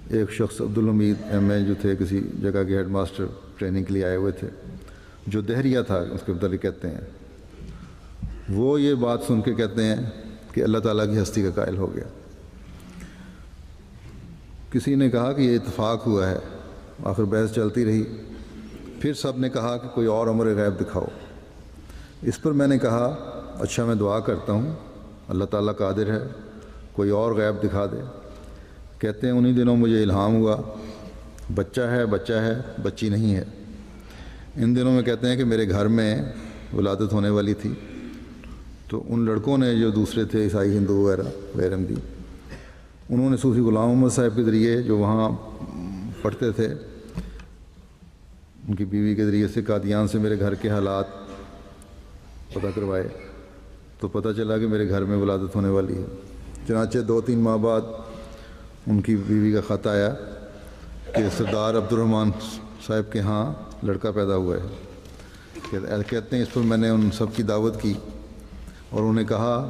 ایک شخص عبدالحمید ایم اے جو تھے کسی جگہ کے ہیڈ ماسٹر ٹریننگ کے لیے آئے ہوئے تھے، جو دہریہ تھا اس کے متعلق کہتے ہیں، وہ یہ بات سن کے کہتے ہیں کہ اللہ تعالیٰ کی ہستی کا قائل ہو گیا۔ کسی نے کہا کہ یہ اتفاق ہوا ہے، آخر بحث چلتی رہی۔ پھر سب نے کہا کہ کوئی اور امر غیب دکھاؤ۔ اس پر میں نے کہا اچھا میں دعا کرتا ہوں، اللہ تعالیٰ قادر ہے، کوئی اور غیب دکھا دے۔ کہتے ہیں انہی دنوں مجھے الہام ہوا، بچہ ہے بچی نہیں ہے۔ ان دنوں میں کہتے ہیں کہ میرے گھر میں ولادت ہونے والی تھی، تو ان لڑکوں نے جو دوسرے تھے عیسائی ہندو وغیرہ غیر احمدی، انہوں نے صوفی غلام محمد صاحب کے ذریعے جو وہاں پڑھتے تھے، ان کی بیوی کے ذریعے سے قادیان سے میرے گھر کے حالات پتہ کروائے، تو پتہ چلا کہ میرے گھر میں ولادت ہونے والی ہے۔ چنانچہ 2-3 ماہ بعد ان کی بیوی کا خط آیا کہ سردار عبد الرحمن صاحب کے ہاں لڑکا پیدا ہوا ہے۔ کہتے ہیں اس پر میں نے ان سب کی دعوت کی اور انہوں نے کہا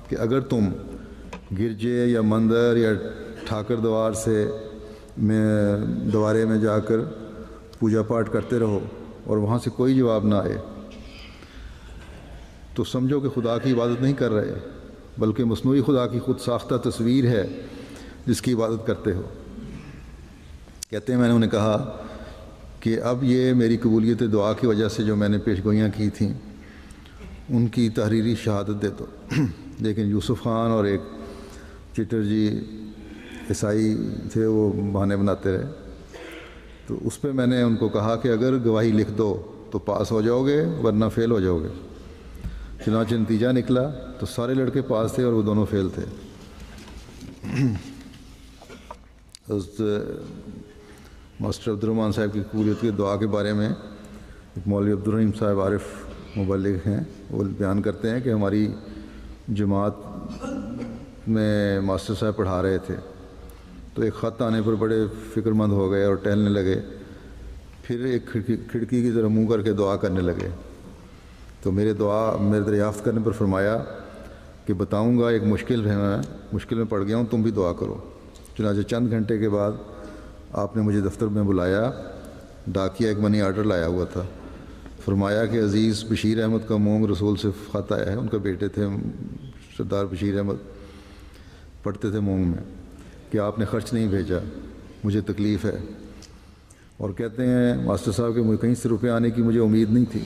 کہ اگر تم گرجے یا مندر یا ٹھاکر دوارے میں جا کر پوجا پاٹ کرتے رہو اور وہاں سے کوئی جواب نہ آئے تو سمجھو کہ خدا کی عبادت نہیں کر رہے، بلکہ مصنوعی خدا کی خود ساختہ تصویر ہے جس کی عبادت کرتے ہو۔ کہتے ہیں میں نے انہیں کہا کہ اب یہ میری قبولیت دعا کی وجہ سے جو میں نے پیش گوئیاں کی تھیں ان کی تحریری شہادت دے دو۔ لیکن یوسف خان اور ایک چٹر جی عیسائی تھے، وہ بہانے بناتے رہے۔ تو اس پہ میں نے ان کو کہا کہ اگر گواہی لکھ دو تو پاس ہو جاؤ گے ورنہ فیل ہو جاؤ گے۔ چنانچہ نتیجہ نکلا تو سارے لڑکے پاس تھے اور وہ دونوں فیل تھے۔ حضرت ماسٹر عبد الرحمن صاحب کی قبولیت کی دعا کے بارے میں ایک مولوی عبدالرحیم صاحب عارف مبلغ ہیں، وہ بیان کرتے ہیں کہ ہماری جماعت میں ماسٹر صاحب پڑھا رہے تھے تو ایک خط آنے پر بڑے فکر مند ہو گئے اور ٹہلنے لگے، پھر ایک کھڑکی کی طرح منہ کر کے دعا کرنے لگے۔ تو میرے دریافت کرنے پر فرمایا کہ بتاؤں گا ایک مشکل میں پڑ گیا ہوں، تم بھی دعا کرو۔ چنانچہ چند گھنٹے کے بعد آپ نے مجھے دفتر میں بلایا، ڈاکیہ ایک منی آرڈر لایا ہوا تھا۔ فرمایا کہ عزیز بشیر احمد کا مونگ رسول سے خط آیا ہے، ان کے بیٹے تھے سردار بشیر احمد، پڑھتے تھے مونگ میں، کہ آپ نے خرچ نہیں بھیجا، مجھے تکلیف ہے۔ اور کہتے ہیں ماسٹر صاحب کہ مجھے کہیں سے روپے آنے کی مجھے امید نہیں تھی،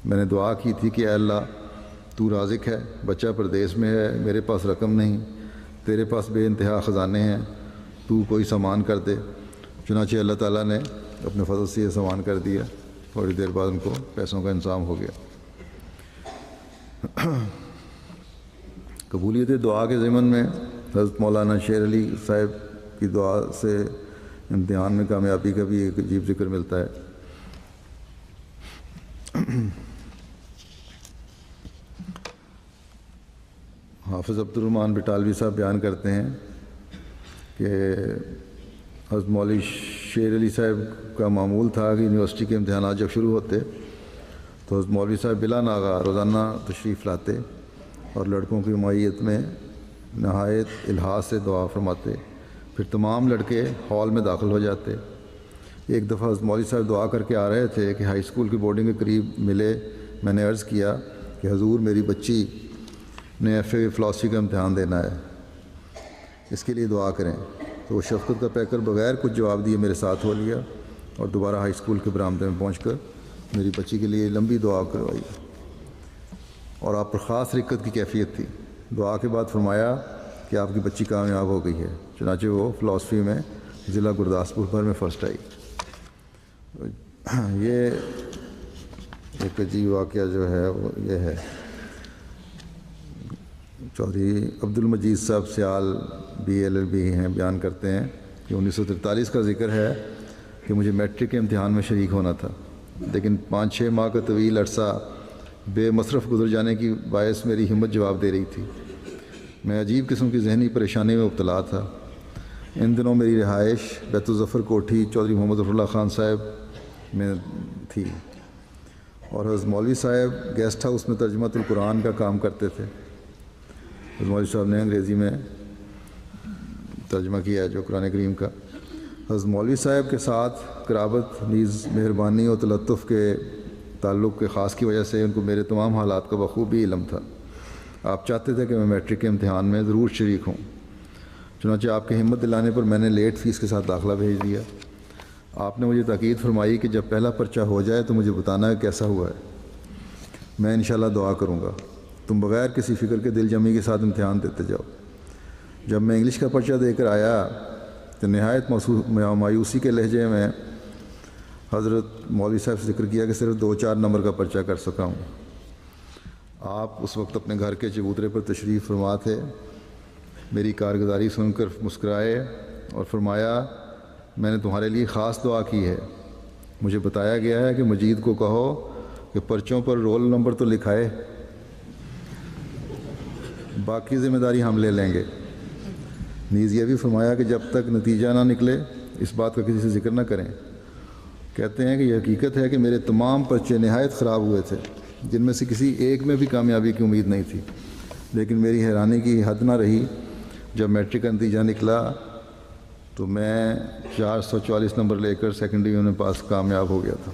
میں نے دعا کی تھی کہ اے اللہ تو رازق ہے، بچہ پردیس میں ہے، میرے پاس رقم نہیں، تیرے پاس بے انتہا خزانے ہیں، تو کوئی سامان کر دے۔ چنانچہ اللہ تعالیٰ نے اپنے فضل سے یہ سامان کر دیا، تھوڑی دیر بعد ان کو پیسوں کا انتظام ہو گیا۔ قبولیت دعا کے ضمن میں حضرت مولانا شیر علی صاحب کی دعا سے امتحان میں کامیابی کا بھی ایک عجیب ذکر ملتا ہے۔ حافظ عبدالرحمٰن بٹالوی صاحب بیان کرتے ہیں کہ حضرت مولوی شیر علی صاحب کا معمول تھا کہ یونیورسٹی کے امتحانات جب شروع ہوتے تو حضرت مولوی صاحب بلا ناغہ روزانہ تشریف لاتے اور لڑکوں کی معیت میں نہایت الحاظ سے دعا فرماتے، پھر تمام لڑکے ہال میں داخل ہو جاتے۔ ایک دفعہ حضرت مولوی صاحب دعا کر کے آ رہے تھے کہ ہائی اسکول کی بورڈنگ کے قریب ملے، میں نے عرض کیا کہ حضور میری بچی نے FA فلاسفی کا امتحان دینا ہے، اس کے لیے دعا کریں۔ تو وہ شفقت کا پیکر بغیر کچھ جواب دیے میرے ساتھ ہو لیا اور دوبارہ ہائی اسکول کے برآمدے میں پہنچ کر میری بچی کے لیے لمبی دعا کروائی، اور آپ پر خاص رقت کی کیفیت تھی۔ دعا کے بعد فرمایا کہ آپ کی بچی کامیاب ہو گئی ہے، چنانچہ وہ فلاسفی میں ضلع گرداسپور بھر میں فرسٹ آئی۔ یہ ایک عجیب واقعہ جو ہے وہ یہ ہے، چودھری عبدالمجید صاحب سیال BLLB ہیں، بیان کرتے ہیں کہ 1943 کا ذکر ہے کہ مجھے میٹرک کے امتحان میں شریک ہونا تھا، لیکن 5-6 ماہ کا طویل عرصہ بے مصرف گزر جانے کی باعث میری ہمت جواب دے رہی تھی۔ میں عجیب قسم کی ذہنی پریشانی میں مبتلا تھا۔ ان دنوں میری رہائش بیت الظفر کوٹھی چودھری محمد ظفر اللہ خان صاحب میں تھی، اور حضرت مولوی صاحب گیسٹ ہاؤس میں ترجمۃ القرآن کا کام کرتے تھے۔ حضرت مولوی صاحب نے انگریزی میں ترجمہ کیا ہے جو قرآن کریم کا۔ حضرت مولوی صاحب کے ساتھ قرابت نیز مہربانی اور تلطف کے تعلق کے خاص کی وجہ سے ان کو میرے تمام حالات کا بخوبی علم تھا۔ آپ چاہتے تھے کہ میں میٹرک کے امتحان میں ضرور شریک ہوں، چنانچہ آپ کی ہمت دلانے پر میں نے لیٹ فیس کے ساتھ داخلہ بھیج دیا۔ آپ نے مجھے تاکید فرمائی کہ جب پہلا پرچہ ہو جائے تو مجھے بتانا ہے کیسا ہوا ہے، میں انشاءاللہ دعا کروں گا، تم بغیر کسی فکر کے دل جمی کے ساتھ امتحان دیتے جاؤ۔ جب میں انگلش کا پرچہ دے کر آیا تو نہایت مایوسی کے لہجے میں حضرت مولوی صاحب سے ذکر کیا کہ صرف 2-4 نمبر کا پرچہ کر سکا ہوں۔ آپ اس وقت اپنے گھر کے چبوترے پر تشریف فرما تھے۔ میری کارگزاری سن کر مسکرائے اور فرمایا، میں نے تمہارے لیے خاص دعا کی ہے، مجھے بتایا گیا ہے کہ مجید کو کہو کہ پرچوں پر رول نمبر تو لکھائے، باقی ذمہ داری ہم لے لیں گے۔ نیز یہ بھی فرمایا کہ جب تک نتیجہ نہ نکلے اس بات کا کسی سے ذکر نہ کریں۔ کہتے ہیں کہ یہ حقیقت ہے کہ میرے تمام پرچے نہایت خراب ہوئے تھے، جن میں سے کسی ایک میں بھی کامیابی کی امید نہیں تھی، لیکن میری حیرانی کی حد نہ رہی جب میٹرک کا نتیجہ نکلا تو میں 444 نمبر لے کر سیکنڈ ڈویژن میں پاس کامیاب ہو گیا تھا۔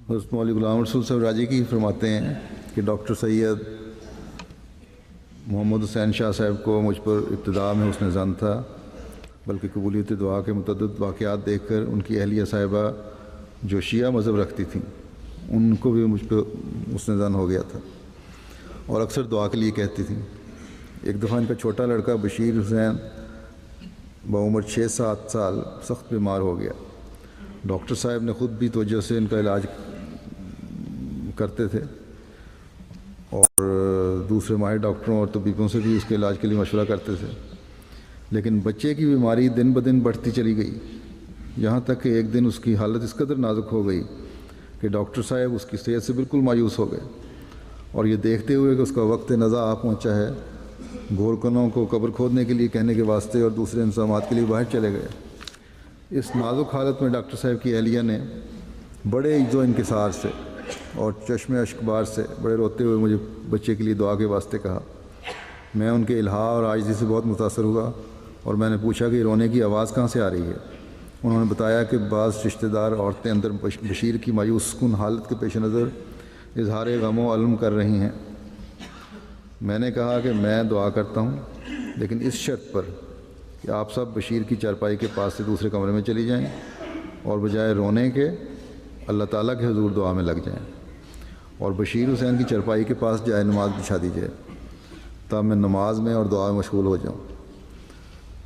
حضرت مولوی غلام رسول صاحب راجی کی فرماتے ہیں کہ ڈاکٹر سید محمد حسین شاہ صاحب کو مجھ پر ابتدا میں حسن ظن تھا، بلکہ قبولیت دعا کے متعدد واقعات دیکھ کر ان کی اہلیہ صاحبہ جو شیعہ مذہب رکھتی تھیں ان کو بھی مجھ پہ حسن ظن ہو گیا تھا اور اکثر دعا کے لیے کہتی تھیں۔ ایک دفعہ ان کا چھوٹا لڑکا بشیر حسین بعمر 6-7 سال سخت بیمار ہو گیا۔ ڈاکٹر صاحب نے خود بھی توجہ سے ان کا علاج کرتے تھے اور دوسرے ماہر ڈاکٹروں اور طبیبوں سے بھی اس کے علاج کے لیے مشورہ کرتے تھے، لیکن بچے کی بیماری دن بدن بڑھتی چلی گئی، یہاں تک کہ ایک دن اس کی حالت اس قدر نازک ہو گئی کہ ڈاکٹر صاحب اس کی صحت سے بالکل مایوس ہو گئے، اور یہ دیکھتے ہوئے کہ اس کا وقت نزا آ پہنچا ہے، گورکنوں کو قبر کھودنے کے لیے کہنے کے واسطے اور دوسرے انتظامات کے لیے باہر چلے گئے۔ اس نازک حالت میں ڈاکٹر صاحب کی اہلیہ نے بڑے عجز و انکسار سے اور چشم اشک بار سے بڑے روتے ہوئے مجھے بچے کے لیے دعا کے واسطے کہا۔ میں ان کے الہا اور عاجزی سے بہت متاثر ہوا اور میں نے پوچھا کہ رونے کی آواز کہاں سے آ رہی ہے۔ انہوں نے بتایا کہ بعض رشتہ دار عورتیں اندر بشیر کی مایوس کن حالت کے پیش نظر اظہار غم و الم کر رہی ہیں۔ میں نے کہا کہ میں دعا کرتا ہوں، لیکن اس شرط پر کہ آپ سب بشیر کی چارپائی کے پاس سے دوسرے کمرے میں چلی جائیں اور بجائے رونے کے اللہ تعالیٰ کے حضور دعا میں لگ جائیں، اور بشیر حسین کی چارپائی کے پاس جائے نماز بچھا دیجیے تب میں نماز میں اور دعا میں مشغول ہو جاؤں۔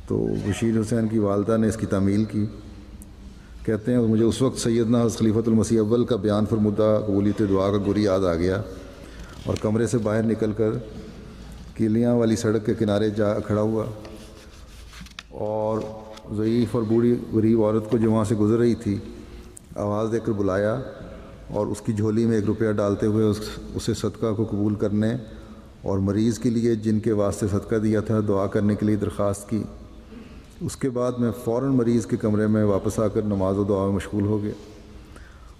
تو بشیر حسین کی والدہ نے اس کی تعمیل کی۔ کہتے ہیں مجھے اس وقت سیدنا حضرت خلیفۃ المسیح اول کا بیان فرمودہ قبولیت دعا کا گری یاد آ گیا، اور کمرے سے باہر نکل کر کیلیاں والی سڑک کے کنارے جا کھڑا ہوا اور ضعیف اور بوڑھی غریب عورت کو جو وہاں سے گزر رہی تھی آواز دے کر بلایا اور اس کی جھولی میں 1 روپیہ ڈالتے ہوئے اسے صدقہ کو قبول کرنے اور مریض کے لیے جن کے واسطے صدقہ دیا تھا دعا کرنے کے لیے درخواست کی۔ اس کے بعد میں فوراً مریض کے کمرے میں واپس آ کر نماز و دعا میں مشغول ہو گیا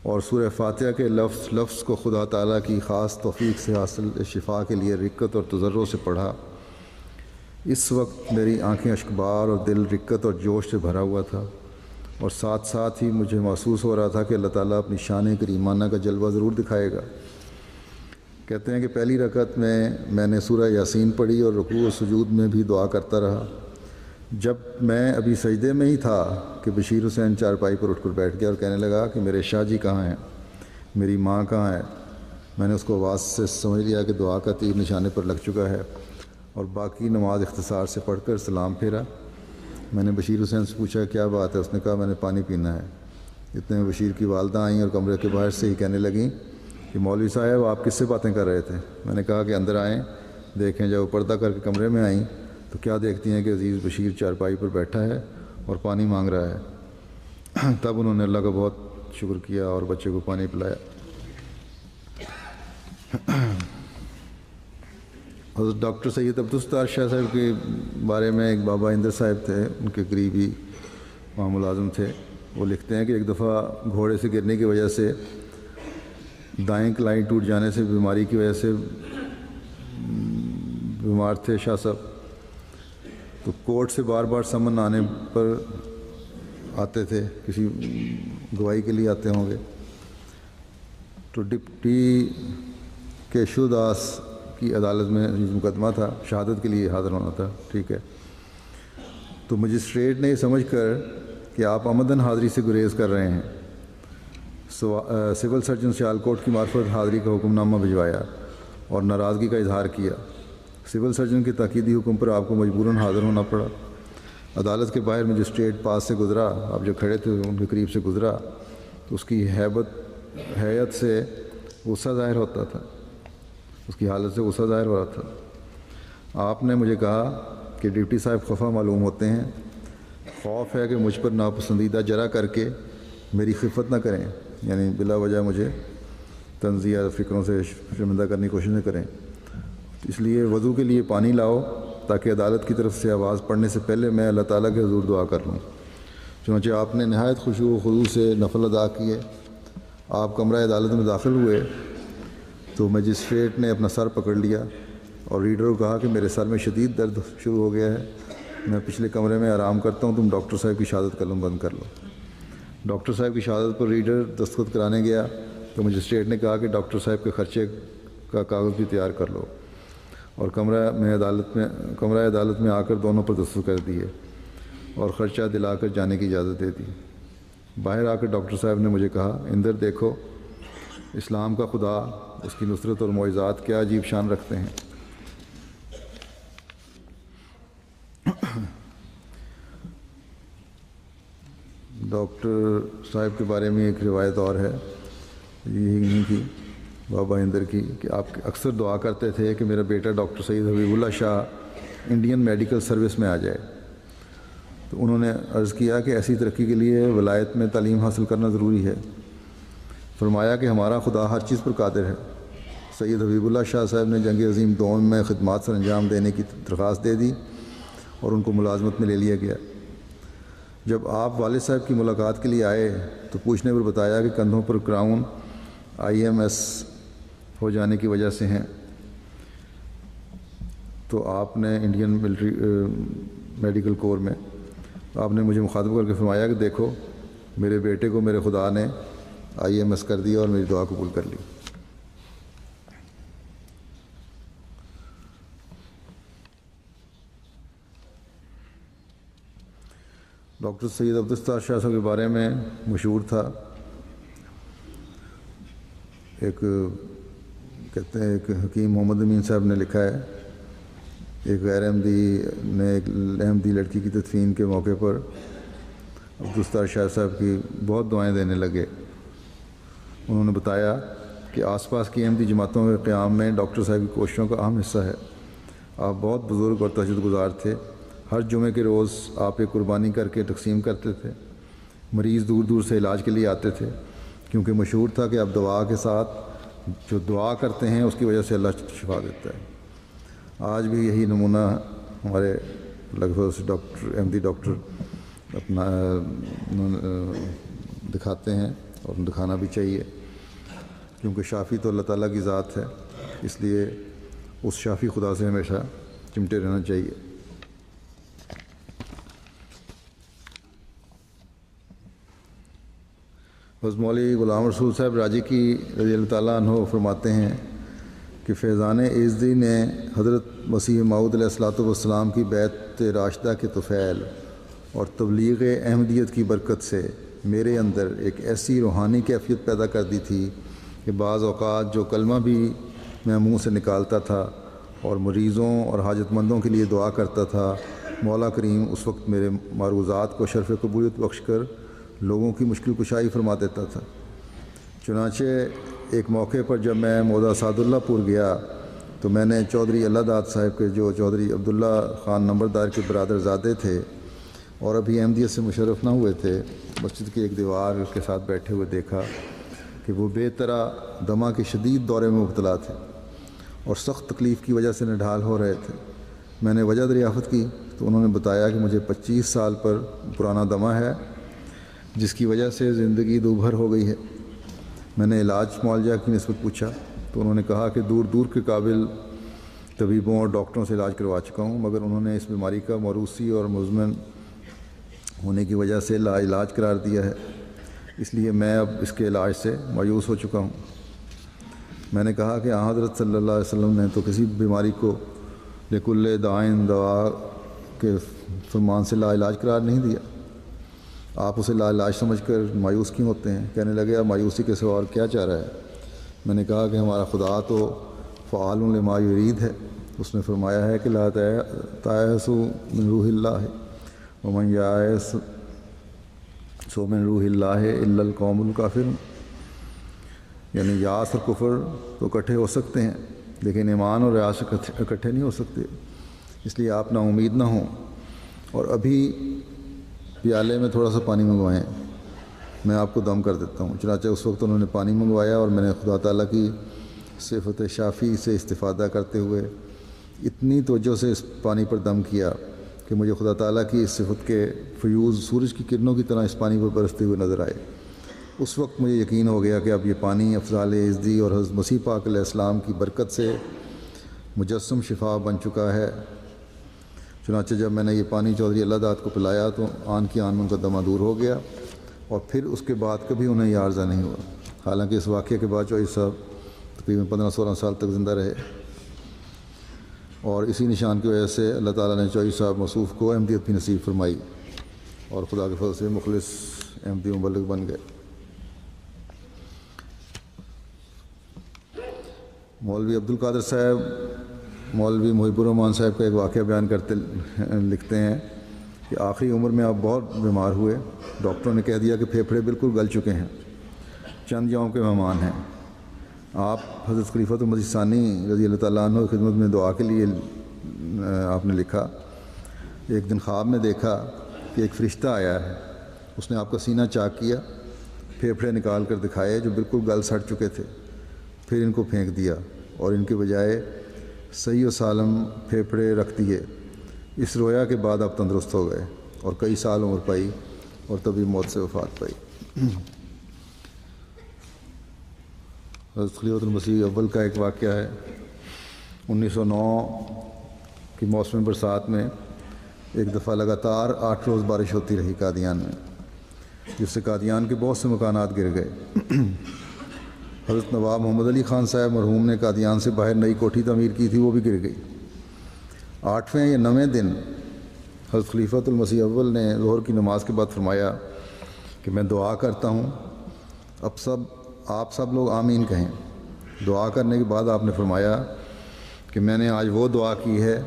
اور سورہ فاتحہ کے لفظ کو خدا تعالیٰ کی خاص توفیق سے حاصل شفا کے لیے رقت اور تضرع سے پڑھا۔ اس وقت میری آنکھیں اشکبار اور دل رقت اور جوش سے بھرا ہوا تھا، اور ساتھ ساتھ ہی مجھے محسوس ہو رہا تھا کہ اللہ تعالیٰ اپنی شان کریمانہ کا جلوہ ضرور دکھائے گا۔ کہتے ہیں کہ پہلی رکعت میں نے سورہ یاسین پڑھی اور رکوع و سجود میں بھی دعا کرتا رہا۔ جب میں ابھی سجدے میں ہی تھا کہ بشیر حسین چارپائی پر اٹھ کر بیٹھ گیا اور کہنے لگا کہ میرے شاہ جی کہاں ہیں، میری ماں کہاں ہے؟ میں نے اس کو آواز سے سمجھ لیا کہ دعا کا تیر نشانے پر لگ چکا ہے، اور باقی نماز اختصار سے پڑھ کر سلام پھیرا۔ میں نے بشیر حسین سے پوچھا کیا بات ہے؟ اس نے کہا میں نے پانی پینا ہے۔ اتنے میں بشیر کی والدہ آئیں اور کمرے کے باہر سے ہی کہنے لگیں کہ مولوی صاحب آپ کس سے باتیں کر رہے تھے؟ میں نے کہا کہ اندر آئیں دیکھیں۔ جب وہ پردہ کر کے کمرے میں آئیں تو کیا دیکھتی ہیں کہ عزیز بشیر چارپائی پر بیٹھا ہے اور پانی مانگ رہا ہے۔ تب انہوں نے اللہ کا بہت شکر کیا اور بچے کو پانی پلایا۔ حضرت ڈاکٹر سید عبدالستار شاہ صاحب کے بارے میں ایک بابا اندر صاحب تھے، ان کے قریبی وہاں ملازم تھے۔ وہ لکھتے ہیں کہ ایک دفعہ گھوڑے سے گرنے کی وجہ سے دائیں کلائی ٹوٹ جانے سے بیماری کی وجہ سے بیمار تھے شاہ صاحب، تو کورٹ سے بار بار سمن آنے پر آتے تھے، کسی گواہی کے لیے آتے ہوں گے، تو ڈپٹی کیشو داس کی عدالت میں مقدمہ تھا، شہادت کے لیے حاضر ہونا تھا، ٹھیک ہے۔ تو مجسٹریٹ نے یہ سمجھ کر کہ آپ آمدن حاضری سے گریز کر رہے ہیں، سول سرجن سیالکوٹ کی معرفت حاضری کا حکم نامہ بھجوایا اور ناراضگی کا اظہار کیا۔ سول سرجن کے تاکیدی حکم پر آپ کو مجبوراً حاضر ہونا پڑا۔ عدالت کے باہر مجسٹریٹ پاس سے گزرا، آپ جو کھڑے تھے ان کے قریب سے گزرا تو اس کی حیت سے غصہ ظاہر ہوتا تھا، اس کی حالت سے غصہ ظاہر ہو رہا تھا۔ آپ نے مجھے کہا کہ ڈپٹی صاحب خفا معلوم ہوتے ہیں، خوف ہے کہ مجھ پر ناپسندیدہ جرح کر کے میری خفت نہ کریں، یعنی بلا وجہ مجھے طنزیہ فکروں سے شرمندہ کرنے کی کوشش نہ کریں، اس لیے وضو کے لیے پانی لاؤ تاکہ عدالت کی طرف سے آواز پڑھنے سے پہلے میں اللہ تعالیٰ کے حضور دعا کر لوں۔ چنانچہ آپ نے نہایت خشوع و خضوع سے نفل ادا کیے۔ آپ کمرہ عدالت میں داخل ہوئے تو مجسٹریٹ نے اپنا سر پکڑ لیا اور ریڈر کو کہا کہ میرے سر میں شدید درد شروع ہو گیا ہے، میں پچھلے کمرے میں آرام کرتا ہوں، تم ڈاکٹر صاحب کی شہادت قلم بند کر لو۔ ڈاکٹر صاحب کی شہادت پر ریڈر دستخط کرانے گیا تو مجسٹریٹ نے کہا کہ ڈاکٹر صاحب کے خرچے کا کاغذ بھی تیار کر لو، اور کمرہ عدالت میں آ کر دونوں پر دستخط کر دیے اور خرچہ دلا کر جانے کی اجازت دے دی۔ باہر آ کر ڈاکٹر صاحب نے مجھے کہا اندر دیکھو، اسلام کا خدا، اس کی نصرت اور معجزات کیا عجیب شان رکھتے ہیں۔ ڈاکٹر صاحب کے بارے میں ایک روایت اور ہے، یہی نہیں کی بابا اندر کی، کہ آپ اکثر دعا کرتے تھے کہ میرا بیٹا ڈاکٹر سید حبیب اللہ شاہ انڈین میڈیکل سروس میں آ جائے۔ تو انہوں نے عرض کیا کہ ایسی ترقی کے لیے ولایت میں تعلیم حاصل کرنا ضروری ہے۔ فرمایا کہ ہمارا خدا ہر چیز پر قادر ہے۔ سید حبیب اللہ شاہ صاحب نے جنگ عظیم دوم میں خدمات سر انجام دینے کی درخواست دے دی اور ان کو ملازمت میں لے لیا گیا۔ جب آپ والد صاحب کی ملاقات کے لیے آئے تو پوچھنے پر بتایا کہ کندھوں پر کراؤن IMS ہو جانے کی وجہ سے ہیں، تو آپ نے انڈین ملٹری میڈیکل کور میں آپ نے مجھے مخاطب کر کے فرمایا کہ دیکھو، میرے بیٹے کو میرے خدا نے IMS کر دیا اور میری دعا قبول کر لی۔ ڈاکٹر سید عبدالستار شاہ صاحب کے بارے میں مشہور تھا، ایک کہتے ہیں ایک حکیم محمد امین صاحب نے لکھا ہے، ایک غیر احمدی نے ایک احمدی لڑکی کی تدفین کے موقع پر عبدالستار شاہ صاحب کی بہت دعائیں دینے لگے۔ انہوں نے بتایا کہ آس پاس کی احمدی جماعتوں کے قیام میں ڈاکٹر صاحب کی کوششوں کا اہم حصہ ہے۔ آپ بہت بزرگ اور تہجد گزار تھے۔ ہر جمعے کے روز آپ ایک قربانی کر کے تقسیم کرتے تھے۔ مریض دور دور سے علاج کے لیے آتے تھے۔ کیونکہ مشہور تھا کہ اب دعا کے ساتھ جو دعا کرتے ہیں اس کی وجہ سے اللہ شفا دیتا ہے۔ آج بھی یہی نمونہ ہمارے لگ بھگ ڈاکٹر احمدی ڈاکٹر اپنا دکھاتے ہیں، اور دکھانا بھی چاہیے، کیونکہ شافی تو اللہ تعالیٰ کی ذات ہے، اس لیے اس شافی خدا سے ہمیشہ چمٹے رہنا چاہیے۔ حضرت مولوی غلام رسول صاحب راجی کی رضی اللہ تعالیٰ عنہ فرماتے ہیں کہ فیضان ایزدی نے حضرت مسیح موعود علیہ الصلوۃ والسلام کی بیعت راشدہ کے طفیل اور تبلیغ احمدیت کی برکت سے میرے اندر ایک ایسی روحانی کیفیت پیدا کر دی تھی کہ بعض اوقات جو کلمہ بھی میں منہ سے نکالتا تھا اور مریضوں اور حاجت مندوں کے لیے دعا کرتا تھا، مولا کریم اس وقت میرے معروضات کو شرف قبولیت بخش کر لوگوں کی مشکل کشائی فرما دیتا تھا۔ چنانچہ ایک موقع پر جب میں موضع سعد اللہ پور گیا تو میں نے چودھری اللہ داد صاحب کے، جو چودھری عبداللہ خان نمبردار کے برادر زادے تھے اور ابھی احمدیت سے مشرف نہ ہوئے تھے، مسجد کی ایک دیوار کے ساتھ بیٹھے ہوئے دیکھا کہ وہ بے طرح دمہ کے شدید دورے میں مبتلا تھے اور سخت تکلیف کی وجہ سے نڈھال ہو رہے تھے۔ میں نے وجہ دریافت کی تو انہوں نے بتایا کہ مجھے 25 سال پر پرانا دمہ ہے، جس کی وجہ سے زندگی دوبھر ہو گئی ہے۔ میں نے علاج معالجہ کی نسبت پوچھا تو انہوں نے کہا کہ دور دور کے قابل طبیبوں اور ڈاکٹروں سے علاج کروا چکا ہوں، مگر انہوں نے اس بیماری کا موروثی اور مزمن ہونے کی وجہ سے لا علاج قرار دیا ہے، اس لیے میں اب اس کے علاج سے مایوس ہو چکا ہوں۔ میں نے کہا کہ حضرت صلی اللہ علیہ وسلم نے تو کسی بیماری کو لکل دائن دوا کے فرمان سے لا علاج قرار نہیں دیا، آپ اسے لا علاج سمجھ کر مایوس کیوں ہوتے ہیں؟ کہنے لگے اب مایوسی کے سوا اور کیا چاہ رہا ہے؟ میں نے کہا کہ ہمارا خدا تو فعال لما یرید ہے، اس نے فرمایا ہے کہ لا تیأسوا من روح اللہ ومن یأس من روح اللہ الا القوم الکافرون، یعنی یاس اور کفر تو اکٹھے ہو سکتے ہیں لیکن ایمان اور ریاض اکٹھے نہیں ہو سکتے، اس لیے آپ نا امید نہ ہوں اور ابھی پیالے میں تھوڑا سا پانی منگوائیں، میں آپ کو دم کر دیتا ہوں۔ چنانچہ اس وقت انہوں نے پانی منگوایا اور میں نے خدا تعالیٰ کی صفت شافی سے استفادہ کرتے ہوئے اتنی توجہ سے اس پانی پر دم کیا کہ مجھے خدا تعالیٰ کی اس صفت کے فیوز سورج کی کرنوں کی طرح اس پانی پر برستے ہوئے نظر آئے۔ اس وقت مجھے یقین ہو گیا کہ اب یہ پانی افضال ایزدی اور حضرت مسیح پاک علیہ السلام کی برکت سے مجسم شفا بن چکا ہے۔ چنانچہ جب میں نے یہ پانی چودھری اللہ داد کو پلایا تو آن کی آن میں ان کا دمہ دور ہو گیا اور پھر اس کے بعد کبھی انہیں یہ عارضہ نہیں ہوا۔ حالانکہ اس واقعے کے بعد چودھری صاحب تقریباً 15-16 سال تک زندہ رہے، اور اسی نشان کی وجہ سے اللہ تعالیٰ نے چودھری صاحب موصوف کو احمدیت بھی نصیب فرمائی اور خدا کے فضل سے مخلص احمدی مبلغ بن گئے۔ مولوی عبدالقادر صاحب مولوی محب الرحمان صاحب کا ایک واقعہ بیان کرتے لکھتے ہیں کہ آخری عمر میں آپ بہت بیمار ہوئے، ڈاکٹروں نے کہہ دیا کہ پھیپھڑے بالکل گل چکے ہیں، چند یوم کے مہمان ہیں۔ آپ حضرت خلیفۃ المسیح ثانی رضی اللہ تعالیٰ عنہ کی خدمت میں دعا کے لیے آپ نے لکھا، ایک دن خواب میں دیکھا کہ ایک فرشتہ آیا ہے، اس نے آپ کا سینہ چاک کیا، پھیپھڑے نکال کر دکھائے جو بالکل گل سڑ چکے تھے، پھر ان کو پھینک دیا اور ان کے بجائے صحیح و سالم پھیپھڑے رکھ دیے۔ اس رویا کے بعد آپ تندرست ہو گئے اور کئی سال عمر پائی اور تبھی موت سے وفات پائی۔ حضرت خلیفۃ المسیح اول کا ایک واقعہ ہے، 1909 کی موسم برسات میں ایک دفعہ لگاتار 8 روز بارش ہوتی رہی قادیان میں، جس سے قادیان کے بہت سے مکانات گر گئے۔ حضرت نواب محمد علی خان صاحب مرحوم نے قادیان سے باہر نئی کوٹھی تعمیر کی تھی، وہ بھی گر گئی۔ 8ویں یا 9ویں دن حضرت خلیفۃ المسیح اول نے ظہر کی نماز کے بعد فرمایا کہ میں دعا کرتا ہوں، آپ سب لوگ آمین کہیں۔ دعا کرنے کے بعد آپ نے فرمایا کہ میں نے آج وہ دعا کی ہے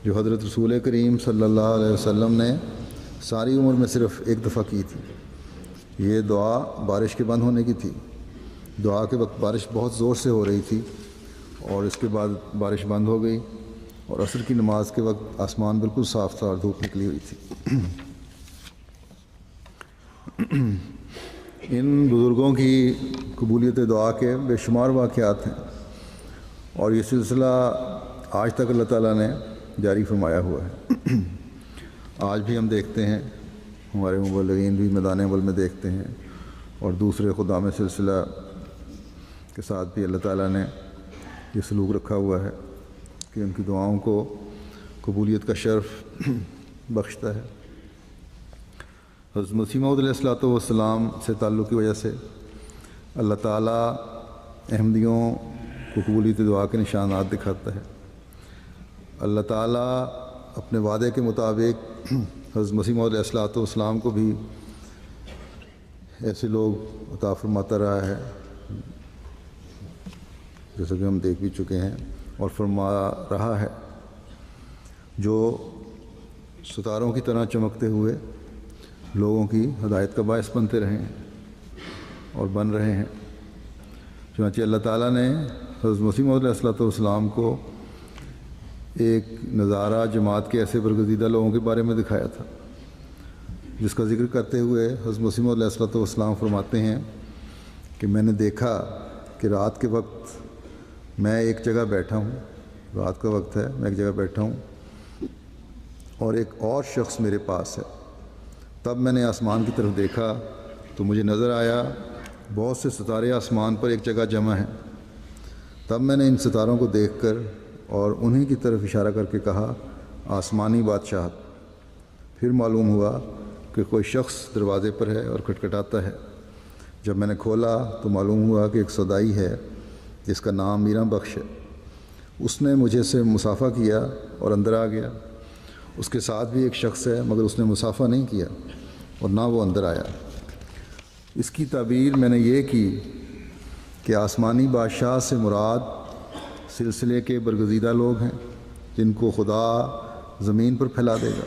جو حضرت رسول کریم صلی اللہ علیہ وسلم نے ساری عمر میں صرف ایک دفعہ کی تھی۔ یہ دعا بارش کے بند ہونے کی تھی۔ دعا کے وقت بارش بہت زور سے ہو رہی تھی اور اس کے بعد بارش بند ہو گئی اور عصر کی نماز کے وقت آسمان بالکل صاف تھا اور دھوپ نکلی ہوئی تھی۔ ان بزرگوں کی قبولیت دعا کے بے شمار واقعات ہیں اور یہ سلسلہ آج تک اللہ تعالیٰ نے جاری فرمایا ہوا ہے۔ آج بھی ہم دیکھتے ہیں، ہمارے مبلغین بھی میدان عمل میں دیکھتے ہیں، اور دوسرے خدام سلسلہ کے ساتھ بھی اللہ تعالیٰ نے یہ سلوک رکھا ہوا ہے کہ ان کی دعاؤں کو قبولیت کا شرف بخشتا ہے۔ حضرت مسیح موعود علیہ الصلوۃ والسلام سے تعلق کی وجہ سے اللہ تعالیٰ احمدیوں کو قبولیت دعا کے نشانات دکھاتا ہے۔ اللہ تعالیٰ اپنے وعدے کے مطابق حضرت مسیح موعود علیہ الصلوۃ والسلام کو بھی ایسے لوگ عطا فرماتا رہا ہے جیسا کہ ہم دیکھ بھی چکے ہیں اور فرما رہا ہے، جو ستاروں کی طرح چمکتے ہوئے لوگوں کی ہدایت کا باعث بنتے رہے ہیں اور بن رہے ہیں۔ چنانچہ اللہ تعالیٰ نے حضرت مسیح موعود علیہ الصلوۃ والسلام کو ایک نظارہ جماعت کے ایسے برگزیدہ لوگوں کے بارے میں دکھایا تھا، جس کا ذکر کرتے ہوئے حضرت مسیح موعود علیہ الصلوۃ والسلام فرماتے ہیں کہ میں نے دیکھا کہ رات کے وقت میں ایک جگہ بیٹھا ہوں، رات کا وقت ہے، میں ایک جگہ بیٹھا ہوں اور ایک اور شخص میرے پاس ہے۔ تب میں نے آسمان کی طرف دیکھا تو مجھے نظر آیا بہت سے ستارے آسمان پر ایک جگہ جمع ہیں۔ تب میں نے ان ستاروں کو دیکھ کر اور انہی کی طرف اشارہ کر کے کہا، آسمانی بادشاہت۔ پھر معلوم ہوا کہ کوئی شخص دروازے پر ہے اور کھٹکھٹاتا ہے۔ جب میں نے کھولا تو معلوم ہوا کہ ایک سودائی ہے جس کا نام میراں بخش ہے۔ اس نے مجھے سے مصافحہ کیا اور اندر آ گیا۔ اس کے ساتھ بھی ایک شخص ہے مگر اس نے مصافحہ نہیں کیا اور نہ وہ اندر آیا۔ اس کی تعبیر میں نے یہ کی کہ آسمانی بادشاہ سے مراد سلسلے کے برگزیدہ لوگ ہیں جن کو خدا زمین پر پھیلا دے گا،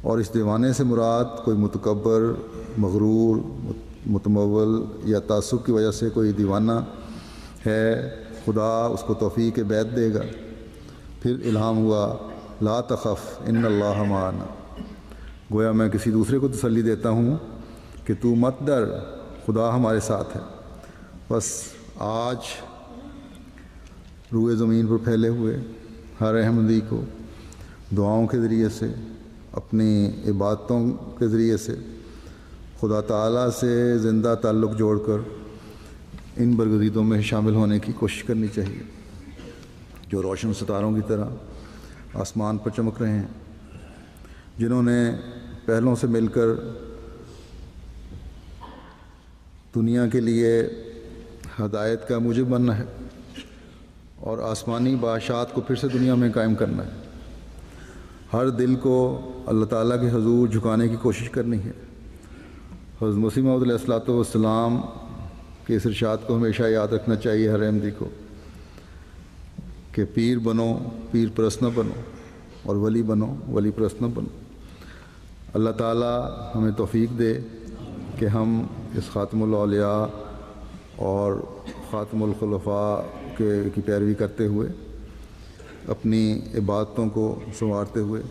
اور اس دیوانے سے مراد کوئی متکبر، مغرور، متمول یا تعصب کی وجہ سے کوئی دیوانہ ہے، خدا اس کو توفیق بیعت دے گا۔ پھر الہام ہوا، لا تخف ان اللہ معنا، گویا میں کسی دوسرے کو تسلی دیتا ہوں کہ تو مت ڈر، خدا ہمارے ساتھ ہے۔ بس آج روئے زمین پر پھیلے ہوئے ہر احمدی کو دعاؤں کے ذریعے سے، اپنی عبادتوں کے ذریعے سے خدا تعالیٰ سے زندہ تعلق جوڑ کر ان برگزیدوں میں شامل ہونے کی کوشش کرنی چاہیے جو روشن ستاروں کی طرح آسمان پر چمک رہے ہیں، جنہوں نے پہلوں سے مل کر دنیا کے لیے ہدایت کا موجب بننا ہے اور آسمانی بادشاہت کو پھر سے دنیا میں قائم کرنا ہے۔ ہر دل کو اللہ تعالیٰ کے حضور جھکانے کی کوشش کرنی ہے۔ حضرت مسیح موعود علیہ الصلوۃ والسلام کے اس ارشاد کو ہمیشہ یاد رکھنا چاہیے ہر احمدی کو کہ پیر بنو، پیر پرست نہ بنو، اور ولی بنو، ولی پرست نہ بنو۔ اللہ تعالیٰ ہمیں توفیق دے کہ ہم اس خاتم الاولیاء اور خاتم الخلفاء کی پیروی کرتے ہوئے اپنی عبادتوں کو سنوارتے ہوئے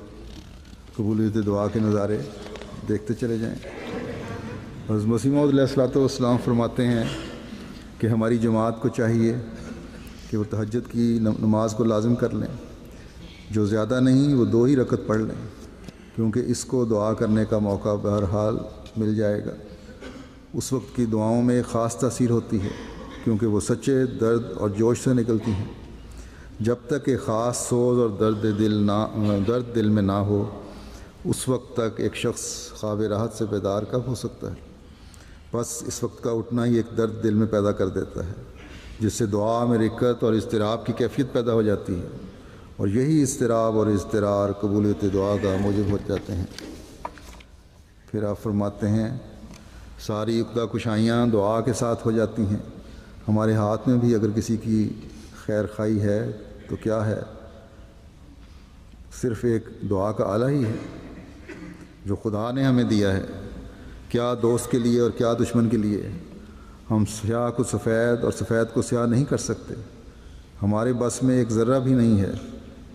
قبولیت دعا کے نظارے دیکھتے چلے جائیں۔ حضرت مسیح موعود علیہ الصلوۃ والسلام فرماتے ہیں کہ ہماری جماعت کو چاہیے کہ وہ تہجد کی نماز کو لازم کر لیں، جو زیادہ نہیں وہ 2 ہی رکعت پڑھ لیں، کیونکہ اس کو دعا کرنے کا موقع بہرحال مل جائے گا۔ اس وقت کی دعاؤں میں ایک خاص تاثیر ہوتی ہے کیونکہ وہ سچے درد اور جوش سے نکلتی ہیں۔ جب تک ایک خاص سوز اور درد دل میں نہ ہو، اس وقت تک ایک شخص خواب راحت سے بیدار کب ہو سکتا ہے؟ بس اس وقت کا اٹھنا ہی ایک درد دل میں پیدا کر دیتا ہے، جس سے دعا میں رکت اور اضطراب کی کیفیت پیدا ہو جاتی ہے، اور یہی اضطراب اور اضطرار قبولیت دعا کا موجب ہو جاتے ہیں۔ پھر آپ فرماتے ہیں، ساری عقدہ کشائیاں دعا کے ساتھ ہو جاتی ہیں۔ ہمارے ہاتھ میں بھی اگر کسی کی خیر خواہی ہے تو کیا ہے، صرف ایک دعا کا آلہ ہی ہے جو خدا نے ہمیں دیا ہے، کیا دوست کے لیے اور کیا دشمن کے لیے۔ ہم سیاہ کو سفید اور سفید کو سیاہ نہیں کر سکتے، ہمارے بس میں ایک ذرہ بھی نہیں ہے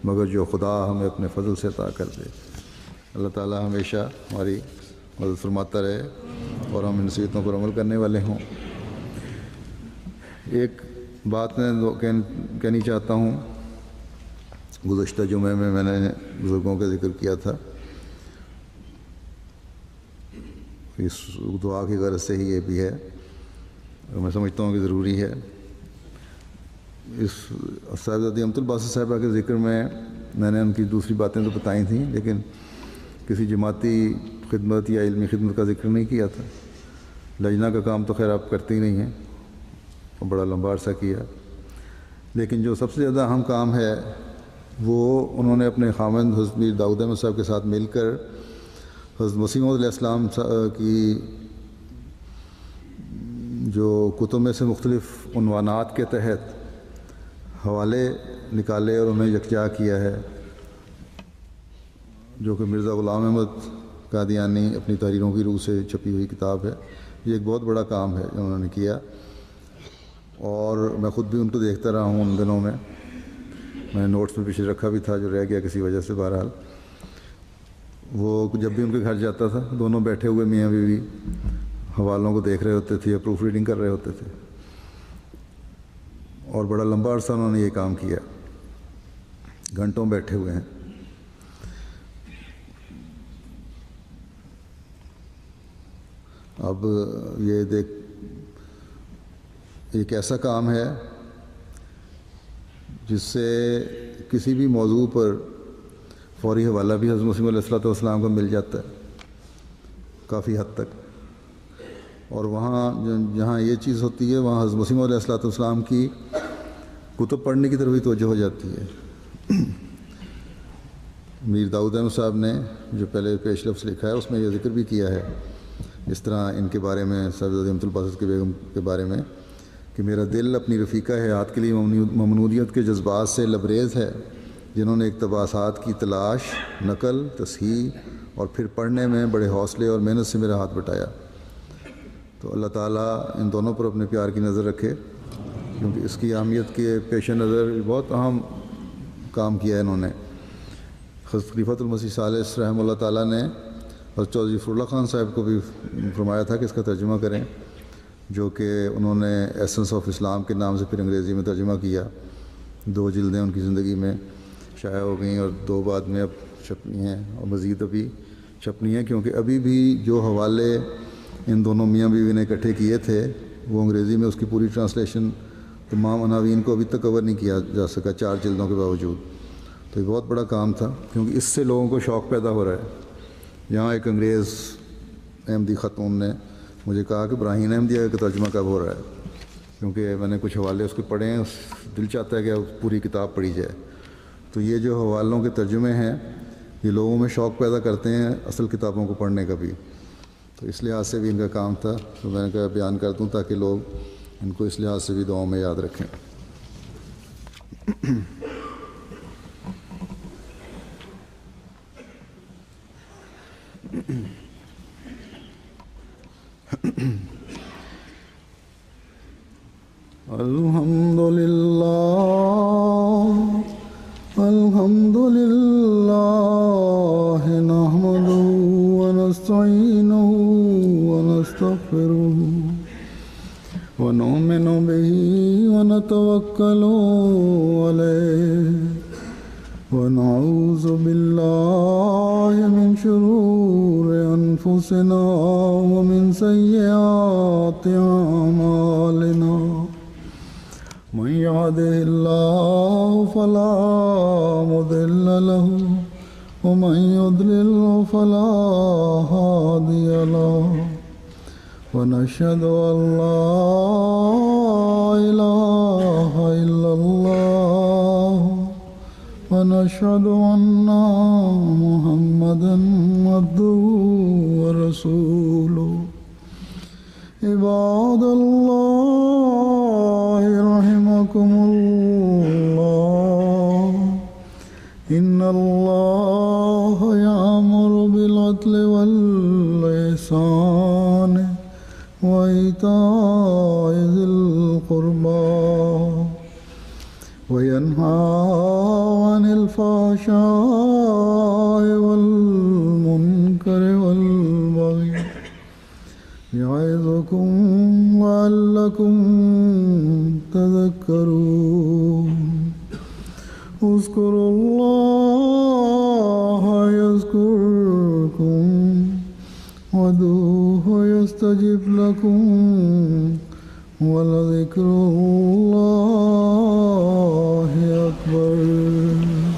مگر جو خدا ہمیں اپنے فضل سے عطا کر دے۔ اللہ تعالی ہمیشہ ہماری مدد فرماتا رہے اور ہم ان نصیحتوں پر عمل کرنے والے ہوں۔ ایک بات میں کہنی چاہتا ہوں، گزشتہ جمعے میں نے بزرگوں کا ذکر کیا تھا، اس دعا کی غرض سے ہی یہ بھی ہے، اور میں سمجھتا ہوں کہ ضروری ہے۔ اس صاحبزادی امت الباسط صاحبہ کے ذکر میں نے ان کی دوسری باتیں تو بتائی تھیں، لیکن کسی جماعتی خدمت یا علمی خدمت کا ذکر نہیں کیا تھا۔ لجنہ کا کام تو خیر آپ کرتے ہی نہیں ہیں، اور بڑا لمبا عرصہ کیا، لیکن جو سب سے زیادہ اہم کام ہے وہ انہوں نے اپنے خامند حضرت میر داؤد احمد صاحب کے ساتھ مل کر حضرت مسیح موعود علیہ السلام کی جو کتب میں سے مختلف عنوانات کے تحت حوالے نکالے اور انہیں یکجا کیا ہے، جو کہ مرزا غلام احمد قادیانی اپنی تحریروں کی روح سے چھپی ہوئی کتاب ہے۔ یہ ایک بہت بڑا کام ہے جو انہوں نے کیا، اور میں خود بھی ان کو دیکھتا رہا ہوں۔ ان دنوں میں نے نوٹس میں پیچھے رکھا بھی تھا، جو رہ گیا کسی وجہ سے، بہرحال وہ جب بھی ان کے گھر جاتا تھا دونوں بیٹھے ہوئے میاں بیوی حوالوں کو دیکھ رہے ہوتے تھے یا پروف ریڈنگ کر رہے ہوتے تھے، اور بڑا لمبا عرصہ انہوں نے یہ کام کیا، گھنٹوں بیٹھے ہوئے ہیں۔ اب یہ ایک ایسا کام ہے جس سے کسی بھی موضوع پر فوری حوالہ بھی حضرت مسیح علیہ السلام کا مل جاتا ہے کافی حد تک، اور وہاں جہاں یہ چیز ہوتی ہے وہاں حضرت مسیح علیہ السلام کی کتب پڑھنے کی طرف بھی توجہ ہو جاتی ہے۔ میر داؤد احمد صاحب نے جو پہلے پیش لفظ لکھا ہے اس میں یہ ذکر بھی کیا ہے اس طرح ان کے بارے میں، صاحبزادی امت الباسط کی بیگم کے بارے میں، کہ میرا دل اپنی رفیقہ حیات کے لیے ممنوعیت کے جذبات سے لبریز ہے، جنہوں نے اقتباسات کی تلاش، نقل، تصحیح اور پھر پڑھنے میں بڑے حوصلے اور محنت سے میرا ہاتھ بٹایا۔ تو اللہ تعالیٰ ان دونوں پر اپنے پیار کی نظر رکھے، کیونکہ اس کی اہمیت کے پیش نظر بہت اہم کام کیا ہے انہوں نے۔ حضرت خلیفۃ المسیح ثالث رحمہ اللہ تعالیٰ نے حضرت چودھری ظفر اللہ خان صاحب کو بھی فرمایا تھا کہ اس کا ترجمہ کریں، جو کہ انہوں نے ایسنس آف اسلام کے نام سے پھر انگریزی میں ترجمہ کیا۔ 2 جلدیں ان کی زندگی میں شائع ہو گئیں، اور 2 بعد میں اب چھپنی ہیں، اور مزید ابھی چھپنی ہیں، کیونکہ ابھی بھی جو حوالے ان دونوں میاں بیوی نے اکٹھے کیے تھے وہ انگریزی میں اس کی پوری ٹرانسلیشن تمام عناوین کو ابھی تک کور نہیں کیا جا سکا 4 جلدوں کے باوجود۔ تو یہ بہت بڑا کام تھا، کیونکہ اس سے لوگوں کو شوق پیدا ہو رہا ہے۔ یہاں ایک انگریز احمدی خاتون نے مجھے کہا کہ براہین احمدیہ کا ترجمہ کب ہو رہا ہے، کیونکہ میں نے کچھ حوالے اس کے پڑھے ہیں، دل چاہتا ہے کہ پوری کتاب پڑھی جائے۔ تو یہ جو حوالوں کے ترجمے ہیں یہ لوگوں میں شوق پیدا کرتے ہیں اصل کتابوں کو پڑھنے کا بھی، تو اس لحاظ سے بھی ان کا کام تھا، تو میں نے کہا بیان کر دوں تاکہ لوگ ان کو اس لحاظ سے بھی دعاؤں میں یاد رکھیں۔ الحمد للہ نحمده ونستعینه ونستغفره ونؤمن به ونتوکل علیہ ونعوذ باللہ من شرور انفسنا ومن سیئات اعمالنا، من يهده الله فلا مضل له ومن يضلل فلا هادي له، ونشهد أن لا إله إلا الله ونشهد أن محمدا عبده ورسوله۔ عباد الله رحمكم الله، إن الله يأمر بالعدل والإحسان وإيتاء ذي القربى وينهى عن الفحشاء والمنكر والبغي يعظكم لعلكم تذكرون اذكروا الله يذكركم وادعوه يستجب لكم ولذكر الله أكبر.